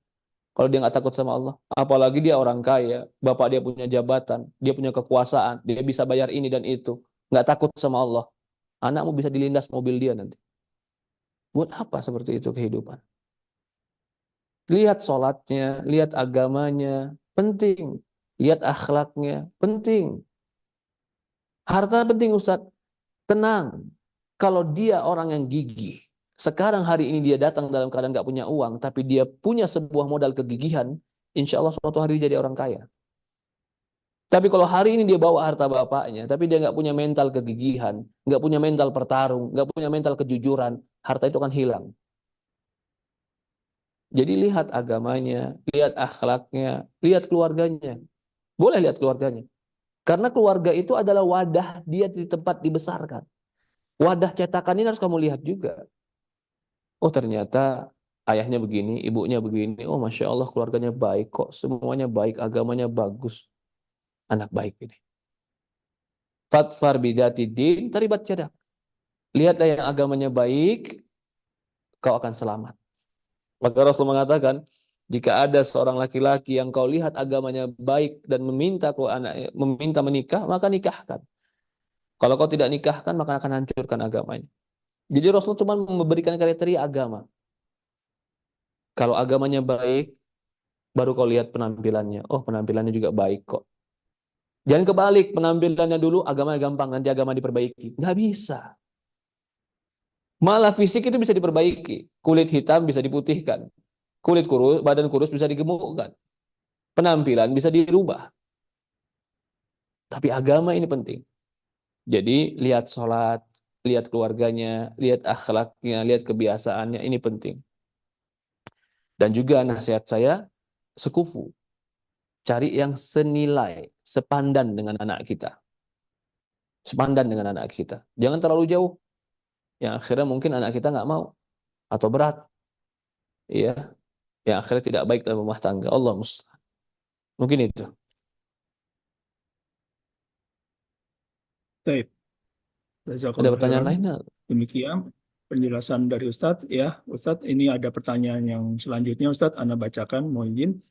Kalau dia nggak takut sama Allah. Apalagi dia orang kaya, bapak dia punya jabatan, dia punya kekuasaan, dia bisa bayar ini dan itu. Nggak takut sama Allah. Anakmu bisa dilindas mobil dia nanti. Buat apa seperti itu kehidupan? Lihat sholatnya, lihat agamanya, penting. Lihat akhlaknya, penting. Harta penting Ustaz, tenang. Kalau dia orang yang gigih, sekarang hari ini dia datang dalam keadaan nggak punya uang, tapi dia punya sebuah modal kegigihan, insya Allah suatu hari dia jadi orang kaya. Tapi kalau hari ini dia bawa harta bapaknya, tapi dia nggak punya mental kegigihan, nggak punya mental pertarung, nggak punya mental kejujuran, harta itu akan hilang. Jadi lihat agamanya, lihat akhlaknya, lihat keluarganya. Boleh lihat keluarganya. Karena keluarga itu adalah wadah dia di tempat dibesarkan. Wadah cetakan ini harus kamu lihat juga. Oh ternyata ayahnya begini, ibunya begini. Oh Masya Allah keluarganya baik kok. Semuanya baik, agamanya bagus. Anak baik ini. Fatfar bidati din taribat cadak. Lihatlah yang agamanya baik, kau akan selamat. Maka Rasul mengatakan, jika ada seorang laki-laki yang kau lihat agamanya baik dan meminta menikah, maka nikahkan. Kalau kau tidak nikahkan, maka akan hancurkan agamanya. Jadi Rasul cuma memberikan kriteria agama. Kalau agamanya baik, baru kau lihat penampilannya. Oh, penampilannya juga baik kok. Jangan kebalik, penampilannya dulu, agamanya gampang, nanti agama diperbaiki. Nggak bisa. Malah fisik itu bisa diperbaiki. Kulit hitam bisa diputihkan. Kulit kurus, badan kurus bisa digemukkan. Penampilan bisa dirubah. Tapi agama ini penting. Jadi lihat sholat, lihat keluarganya, lihat akhlaknya, lihat kebiasaannya, ini penting. Dan juga nasihat saya, sekufu. Cari yang senilai, sepandan dengan anak kita. Sepandan dengan anak kita. Jangan terlalu jauh. Yang akhirnya mungkin anak kita nggak mau. Atau berat. ya, yang akhirnya tidak baik dalam rumah tangga. Allah musta'an. Mungkin itu. Baik, Ada jazakallahu pertanyaan khairan. lainnya? Demikian penjelasan dari Ustadz. Ya, Ustadz, ini ada pertanyaan yang selanjutnya, Ustadz. Anda bacakan, mohon izin.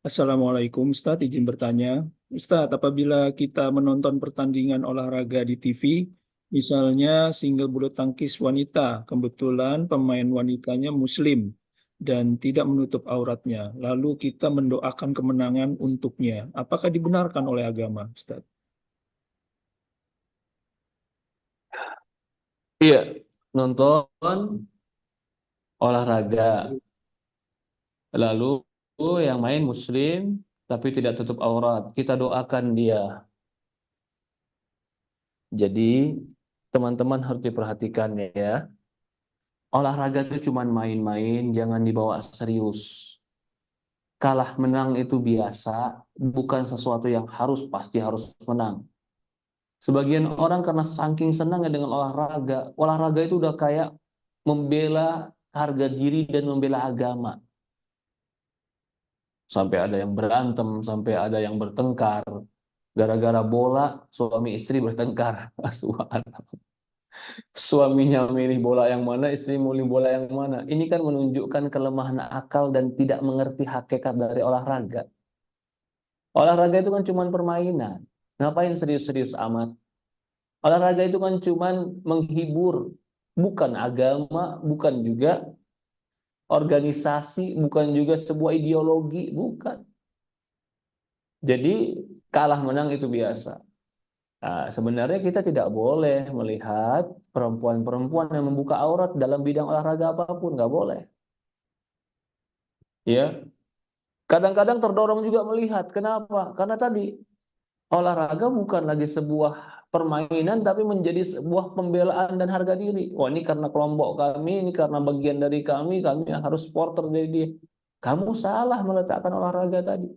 Assalamualaikum, Ustadz. Izin bertanya. Ustadz, apabila kita menonton pertandingan olahraga di TV, misalnya single bulu tangkis wanita, kebetulan pemain wanitanya Muslim dan tidak menutup auratnya, lalu kita mendoakan kemenangan untuknya. Apakah dibenarkan oleh agama, Ustadz? Iya, nonton olahraga, lalu yang main muslim tapi tidak tutup aurat, kita doakan dia. Jadi teman-teman harus diperhatikan ya, olahraga itu cuma main-main, jangan dibawa serius. Kalah menang itu biasa, bukan sesuatu yang pasti harus menang. Sebagian orang karena saking senangnya dengan olahraga, olahraga itu udah kayak membela harga diri dan membela agama. Sampai ada yang berantem, sampai ada yang bertengkar. Gara-gara bola, suami istri bertengkar. Suaminya milih bola yang mana, istri milih bola yang mana. Ini kan menunjukkan kelemahan akal dan tidak mengerti hakikat dari olahraga. Olahraga itu kan cuma permainan. Ngapain serius-serius amat? Olahraga itu kan cuma menghibur. Bukan agama, bukan juga organisasi, bukan juga sebuah ideologi, bukan. Jadi kalah menang itu biasa. Nah, sebenarnya kita tidak boleh melihat perempuan-perempuan yang membuka aurat dalam bidang olahraga apapun, nggak boleh. Ya, kadang-kadang terdorong juga melihat. Kenapa? Karena tadi olahraga bukan lagi sebuah permainan, tapi menjadi sebuah pembelaan dan harga diri. Wah, ini karena kelompok kami, ini karena bagian dari kami harus supporter dari dia. Kamu salah meletakkan olahraga tadi.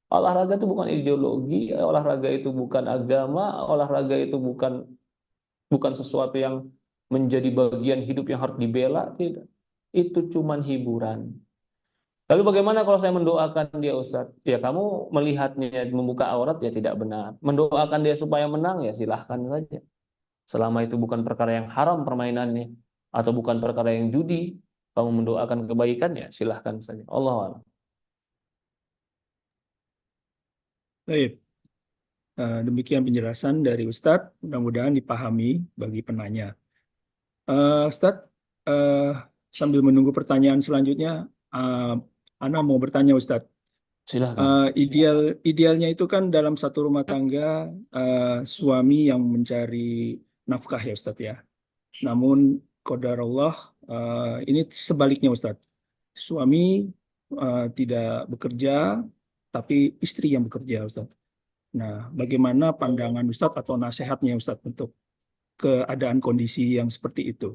Olahraga itu bukan ideologi, olahraga itu bukan agama, olahraga itu bukan bukan sesuatu yang menjadi bagian hidup yang harus dibela, tidak. Itu cuman hiburan. Lalu bagaimana kalau saya mendoakan dia, Ustaz? Ya kamu melihatnya membuka aurat ya tidak benar. Mendoakan dia supaya menang ya silahkan saja. Selama itu bukan perkara yang haram permainannya atau bukan perkara yang judi, kamu mendoakan kebaikan ya silahkan saja. Allah a'lam. Baik. Demikian penjelasan dari Ustadz. Mudah-mudahan dipahami bagi penanya. Ustadz, eh, sambil menunggu pertanyaan selanjutnya, uh, Ana mau bertanya, Ustadz. Silahkan. Idealnya itu kan dalam satu rumah tangga, suami yang mencari nafkah ya, Ustadz ya. Namun qadarullah, ini sebaliknya, Ustadz. Suami tidak bekerja, tapi istri yang bekerja, Ustadz. Nah, bagaimana pandangan Ustadz atau nasihatnya Ustadz untuk keadaan kondisi yang seperti itu?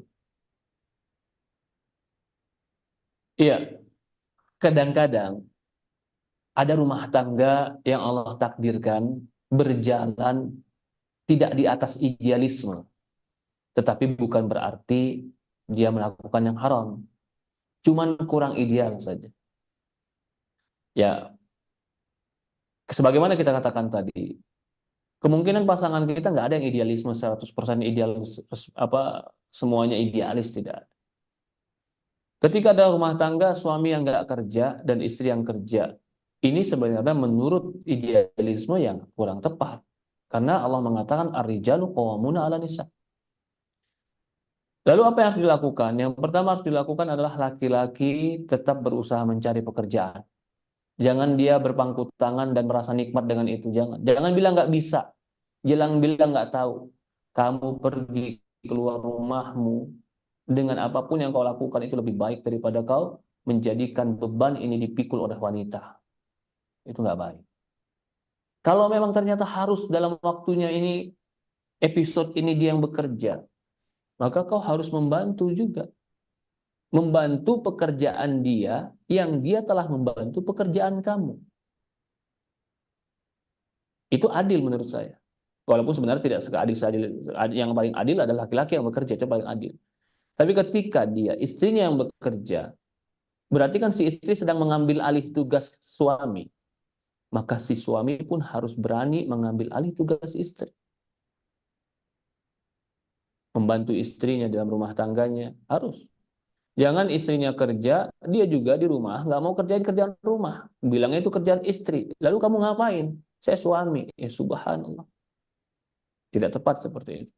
Iya, kadang-kadang ada rumah tangga yang Allah takdirkan berjalan tidak di atas idealisme, tetapi bukan berarti dia melakukan yang haram, cuman kurang ideal saja. Ya, sebagaimana kita katakan tadi, kemungkinan pasangan kita nggak ada yang idealisme 100% ideal, apa semuanya idealis, tidak. Ketika ada rumah tangga suami yang nggak kerja dan istri yang kerja, ini sebenarnya menurut idealisme yang kurang tepat. Karena Allah mengatakan ar-rijalu qawwamuna 'ala nisa. Lalu apa yang harus dilakukan? Yang pertama harus dilakukan adalah laki-laki tetap berusaha mencari pekerjaan. Jangan dia berpangku tangan dan merasa nikmat dengan itu. Jangan. Jangan bilang nggak bisa. Jangan bilang nggak tahu. Kamu pergi keluar rumahmu dengan apapun yang kau lakukan itu lebih baik daripada kau menjadikan beban ini dipikul oleh wanita. Itu nggak baik. Kalau memang ternyata harus dalam waktunya ini, episode ini dia yang bekerja, maka kau harus membantu juga. Membantu pekerjaan dia yang dia telah membantu pekerjaan kamu. Itu adil menurut saya. Walaupun sebenarnya tidak seadil, yang paling adil adalah laki-laki yang bekerja, itu paling adil. Tapi ketika dia istrinya yang bekerja, Berarti kan si istri sedang mengambil alih tugas suami. Maka si suami pun harus berani mengambil alih tugas istri. Membantu istrinya dalam rumah tangganya, harus. Jangan istrinya kerja, dia juga di rumah, nggak mau kerjain kerjaan rumah. Bilangnya itu kerjaan istri. Lalu kamu ngapain? Saya suami. Ya subhanallah. Tidak tepat seperti itu.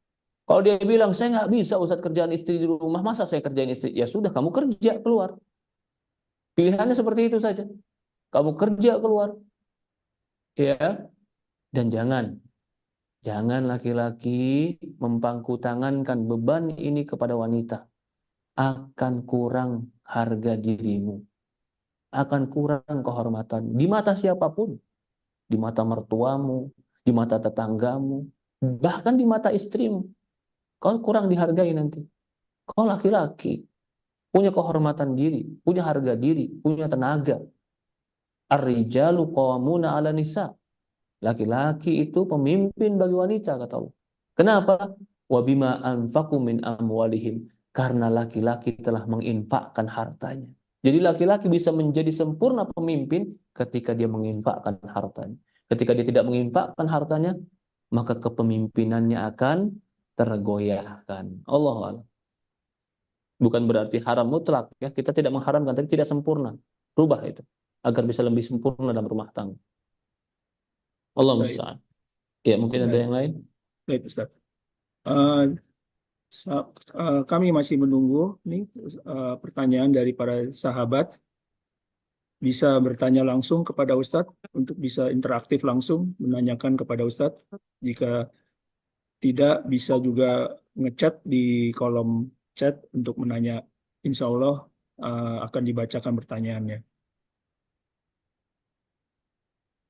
Kalau dia bilang, saya nggak bisa Ustadz kerjaan istri di rumah, masa saya kerjain istri? Ya sudah, kamu kerja keluar. Pilihannya seperti itu saja. Kamu kerja keluar. Ya. Dan jangan laki-laki mempangku tangankan beban ini kepada wanita. Akan kurang harga dirimu. Akan kurang kehormatan. Di mata siapapun. Di mata mertuamu, di mata tetanggamu, bahkan di mata istrimu. Kau kurang dihargai nanti. Kau laki-laki, punya kehormatan diri, punya harga diri, punya tenaga. Ar-rijalu qawwamuna 'ala nisa. Laki-laki itu pemimpin bagi wanita, kata Allah. Kenapa? Wa bima anfaqu min amwalihim. Karena laki-laki telah menginfakkan hartanya. Jadi laki-laki bisa menjadi sempurna pemimpin ketika dia menginfakkan hartanya. Ketika dia tidak menginfakkan hartanya, maka kepemimpinannya akan tergoyahkan. Allah Allah. Bukan berarti haram mutlak, ya. Kita tidak mengharamkan, tapi tidak sempurna. Rubah itu agar bisa lebih sempurna dalam rumah tangga. Allah Baik, musta'an. Ya, mungkin ada baik, yang lain. baik Ustaz. Eh, Kami masih menunggu nih pertanyaan dari para sahabat. Bisa bertanya langsung kepada Ustadz untuk bisa interaktif langsung menanyakan kepada Ustadz. Jika tidak, bisa juga ngechat di kolom chat untuk menanya. Insya Allah akan dibacakan pertanyaannya.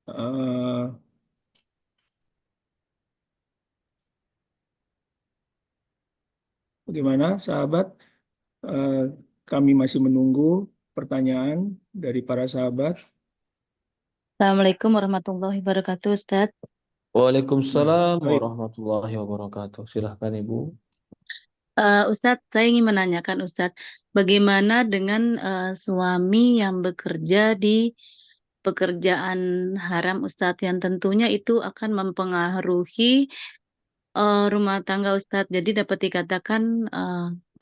Eh, Bagaimana, sahabat? Eh, Kami masih menunggu pertanyaan dari para sahabat. Assalamualaikum warahmatullahi wabarakatuh, Ustadz. Nah, Waalaikumsalam baik. warahmatullahi wabarakatuh. Silahkan Ibu. Ustadz, saya ingin menanyakan Ustadz, bagaimana dengan suami yang bekerja di pekerjaan haram Ustadz, yang tentunya itu akan mempengaruhi rumah tangga Ustadz. Jadi dapat dikatakan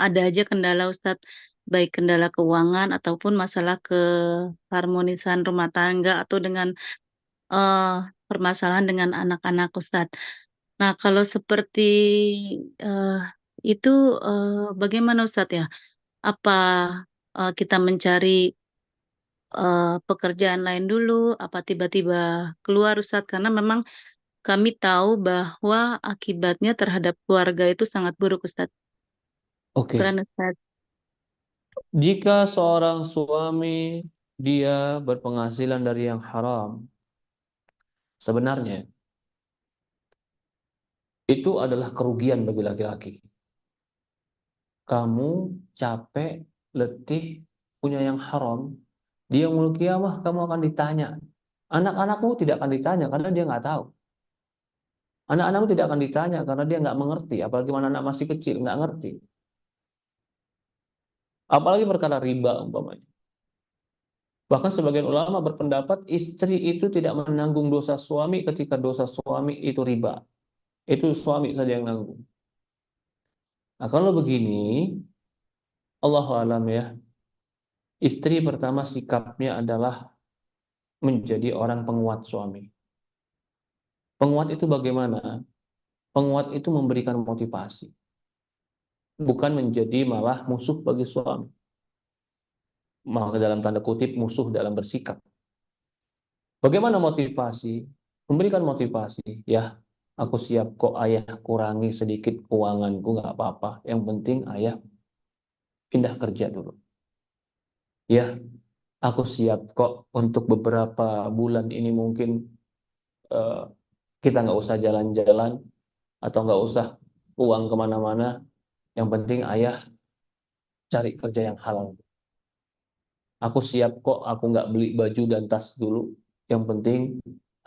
ada aja kendala Ustadz, baik kendala keuangan ataupun masalah keharmonisan rumah tangga atau dengan eh, permasalahan dengan anak-anak Ustadz. Nah, kalau seperti eh, itu bagaimana Ustadz ya? Apa kita mencari pekerjaan lain dulu? Apa tiba-tiba keluar Ustadz? Karena memang kami tahu bahwa akibatnya terhadap keluarga itu sangat buruk Ustadz. Oke. Keren Ustadz. Jika seorang suami dia berpenghasilan dari yang haram, sebenarnya itu adalah kerugian bagi laki-laki. Kamu capek, letih, punya yang haram, di yaumul qiyamah kamu akan ditanya. Anak-anakmu tidak akan ditanya karena dia nggak tahu. Anak-anakmu tidak akan ditanya karena dia nggak mengerti. Apalagi mana anak masih kecil, nggak ngerti. Apalagi perkara riba umpamanya. Bahkan sebagian ulama berpendapat istri itu tidak menanggung dosa suami ketika dosa suami itu riba. Itu suami saja yang nanggung. Nah, kalau begini, Allahu alam ya, istri pertama sikapnya adalah menjadi orang penguat suami. Penguat itu bagaimana? Penguat itu memberikan motivasi, bukan menjadi malah musuh bagi suami. Maka dalam tanda kutip musuh dalam bersikap. Bagaimana motivasi? Memberikan motivasi. Ya, aku siap kok ayah kurangi sedikit keuanganku, nggak apa-apa. Yang penting ayah pindah kerja dulu. Ya, aku siap kok untuk beberapa bulan ini mungkin eh, kita nggak usah jalan-jalan atau nggak usah uang kemana-mana. Yang penting ayah cari kerja yang halal. Aku siap kok, aku nggak beli baju dan tas dulu. Yang penting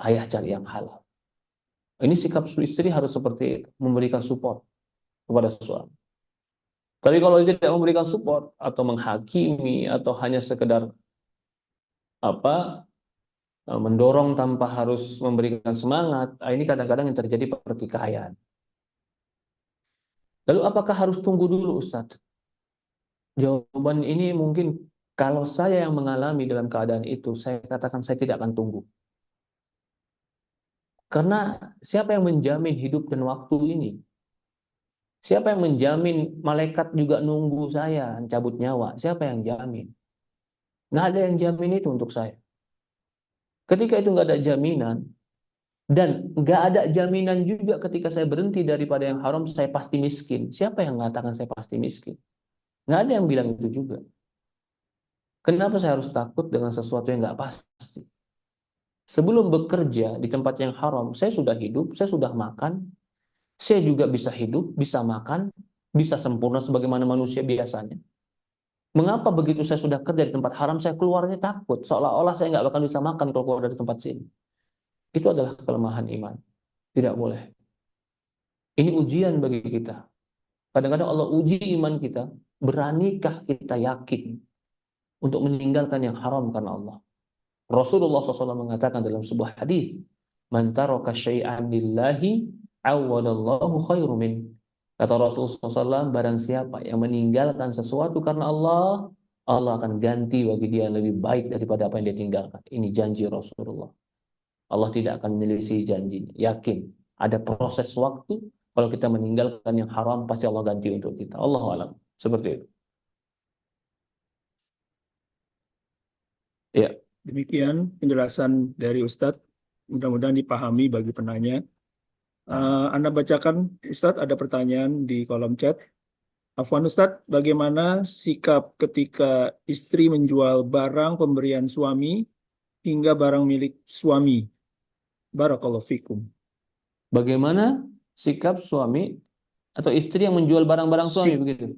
ayah cari yang halal. Ini sikap istri harus seperti itu, memberikan support kepada suami. Tapi kalau dia tidak memberikan support atau menghakimi atau hanya sekedar apa mendorong tanpa harus memberikan semangat, ini kadang-kadang yang terjadi pertikaian. Lalu apakah harus tunggu dulu, Ustadz? Jawaban ini mungkin kalau saya yang mengalami dalam keadaan itu, saya katakan saya tidak akan tunggu. Karena siapa yang menjamin hidup dan waktu ini? Siapa yang menjamin malaikat juga nunggu saya cabut nyawa? Siapa yang jamin? Nggak ada yang jamin itu untuk saya. Ketika itu nggak ada jaminan, dan nggak ada jaminan juga ketika saya berhenti daripada yang haram, saya pasti miskin. Siapa yang mengatakan saya pasti miskin? Nggak ada yang bilang itu juga. Kenapa saya harus takut dengan sesuatu yang nggak pasti? Sebelum bekerja di tempat yang haram, saya sudah hidup, saya sudah makan, saya juga bisa hidup, bisa makan, bisa sempurna sebagaimana manusia biasanya. Mengapa begitu saya sudah kerja di tempat haram, saya keluarnya takut, seolah-olah saya nggak akan bisa makan kalau keluar dari tempat sini. Itu adalah kelemahan iman. Tidak boleh. Ini ujian bagi kita. Kadang-kadang Allah uji iman kita, beranikah kita yakin untuk meninggalkan yang haram karena Allah. Rasulullah SAW mengatakan dalam sebuah hadis, "Man taraka syai'an lillahi awwadallahu khairu min." Kata Rasulullah SAW, barang siapa yang meninggalkan sesuatu karena Allah, Allah akan ganti bagi dia yang lebih baik daripada apa yang dia tinggalkan. Ini janji Rasulullah. Allah tidak akan menyelisih janjinya. Yakin. Ada proses waktu. Kalau kita meninggalkan yang haram, pasti Allah ganti untuk kita. Allahu a'lam. Seperti itu. Ya. Demikian penjelasan dari Ustadz. Mudah-mudahan dipahami bagi penanya. Anda bacakan, Ustadz, ada pertanyaan di kolom chat. Afwan Ustadz, bagaimana sikap ketika istri menjual barang pemberian suami hingga barang milik suami? Barakallahu fikum. Bagaimana sikap suami atau istri yang menjual barang-barang suami begitu?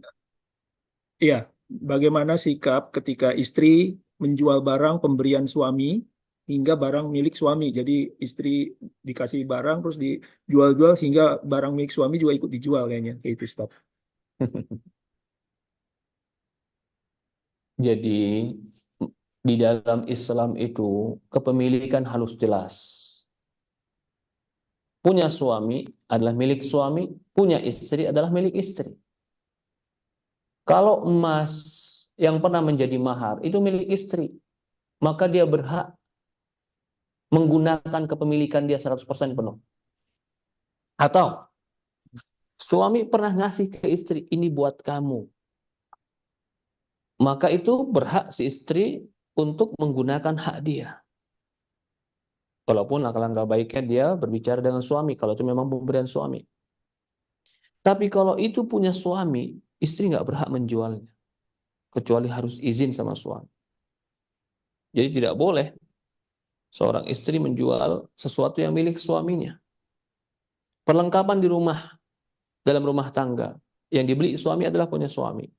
Iya, bagaimana sikap ketika istri menjual barang pemberian suami hingga barang milik suami. Jadi istri dikasih barang terus dijual-jual hingga barang milik suami juga ikut dijual kayaknya. Kayak itu, stop. Jadi di dalam Islam itu kepemilikan harus jelas. Punya suami adalah milik suami, punya istri adalah milik istri. Kalau emas yang pernah menjadi mahar itu milik istri, maka dia berhak menggunakan kepemilikan dia 100% penuh. Atau suami pernah ngasih ke istri, ini buat kamu. Maka itu berhak si istri untuk menggunakan hak dia. Walaupun langkah-langkah baiknya dia berbicara dengan suami, kalau itu memang pemberian suami. Tapi kalau itu punya suami, istri nggak berhak menjualnya. Kecuali harus izin sama suami. Jadi tidak boleh seorang istri menjual sesuatu yang milik suaminya. Perlengkapan di rumah, dalam rumah tangga, yang dibeli suami adalah punya suami.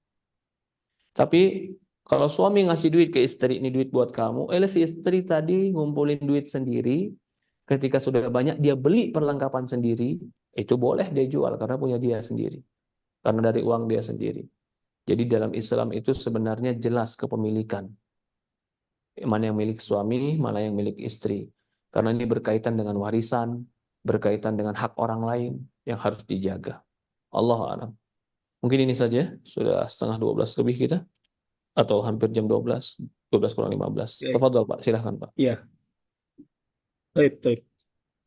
Tapi kalau suami ngasih duit ke istri, ini duit buat kamu, si istri tadi ngumpulin duit sendiri, ketika sudah banyak dia beli perlengkapan sendiri, itu boleh dia jual karena punya dia sendiri. Karena dari uang dia sendiri. Jadi dalam Islam itu sebenarnya jelas kepemilikan. Mana yang milik suami, mana yang milik istri. Karena ini berkaitan dengan warisan, berkaitan dengan hak orang lain yang harus dijaga. Allahu a'lam. Mungkin ini saja, sudah setengah 12 lebih kita. Atau hampir jam 12, 12 kurang 15. Tafadhol Pak, silahkan Pak. Iya. Baik.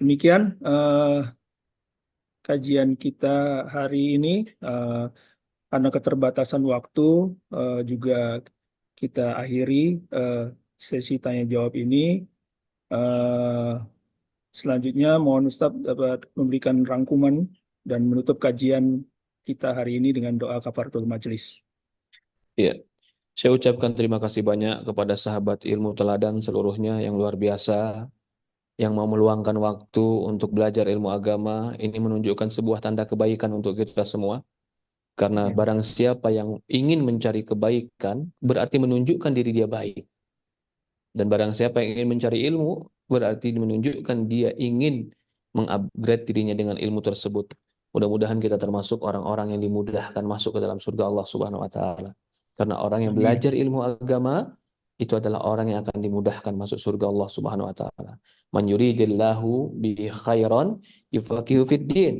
Demikian kajian kita hari ini. Karena keterbatasan waktu, juga kita akhiri sesi tanya jawab ini. Selanjutnya mohon Ustadz dapat memberikan rangkuman dan menutup kajian kita hari ini dengan doa kafaratul majelis. Iya. Saya ucapkan terima kasih banyak kepada sahabat ilmu teladan seluruhnya yang luar biasa, yang mau meluangkan waktu untuk belajar ilmu agama. Ini menunjukkan sebuah tanda kebaikan untuk kita semua. Karena barang siapa yang ingin mencari kebaikan, berarti menunjukkan diri dia baik. Dan barang siapa yang ingin mencari ilmu, berarti menunjukkan dia ingin mengupgrade dirinya dengan ilmu tersebut. Mudah-mudahan kita termasuk orang-orang yang dimudahkan masuk ke dalam surga Allah Subhanahu wa taala. Karena orang yang Amin. belajar ilmu agama itu adalah orang yang akan dimudahkan masuk surga Allah Subhanahu wa taala. Man yuridillahu bihi khairan yufaqihu fid din.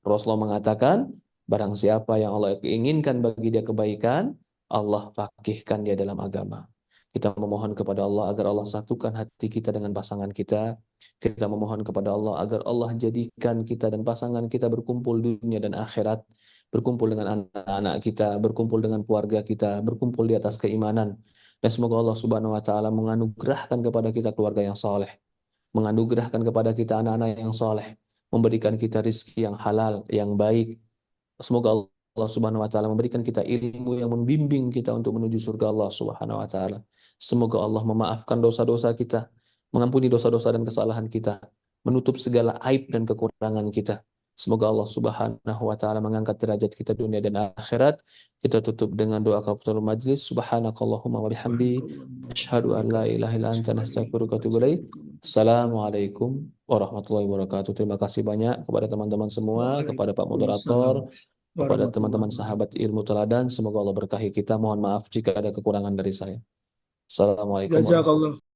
Rasulullah mengatakan, barang siapa yang Allah inginkan bagi dia kebaikan, Allah fakihkan dia dalam agama. Kita memohon kepada Allah agar Allah satukan hati kita dengan pasangan kita. Kita memohon kepada Allah agar Allah jadikan kita dan pasangan kita berkumpul dunia dan akhirat, berkumpul dengan anak-anak kita, berkumpul dengan keluarga kita, berkumpul di atas keimanan. Dan semoga Allah Subhanahu wa taala menganugerahkan kepada kita keluarga yang saleh, menganugerahkan kepada kita anak-anak yang saleh, memberikan kita rizki yang halal, yang baik. Semoga Allah Subhanahu wa taala memberikan kita ilmu yang membimbing kita untuk menuju surga Allah Subhanahu wa taala. Semoga Allah memaafkan dosa-dosa kita, mengampuni dosa-dosa dan kesalahan kita, menutup segala aib dan kekurangan kita. Semoga Allah Subhanahu wa taala mengangkat derajat kita dunia dan akhirat. Kita tutup dengan doa kafaratul majlis. Subhanakallahumma wa bihamdi asyhadu an la ilaha illa anta astaghfiruka wa atubu ilaik. Assalamualaikum warahmatullahi wabarakatuh. Terima kasih banyak kepada teman-teman semua, kepada Pak Moderator, kepada teman-teman sahabat ilmu teladan. Semoga Allah berkahi kita. Mohon maaf jika ada kekurangan dari saya. Assalamualaikum warahmatullahi wabarakatuh. Jazakallah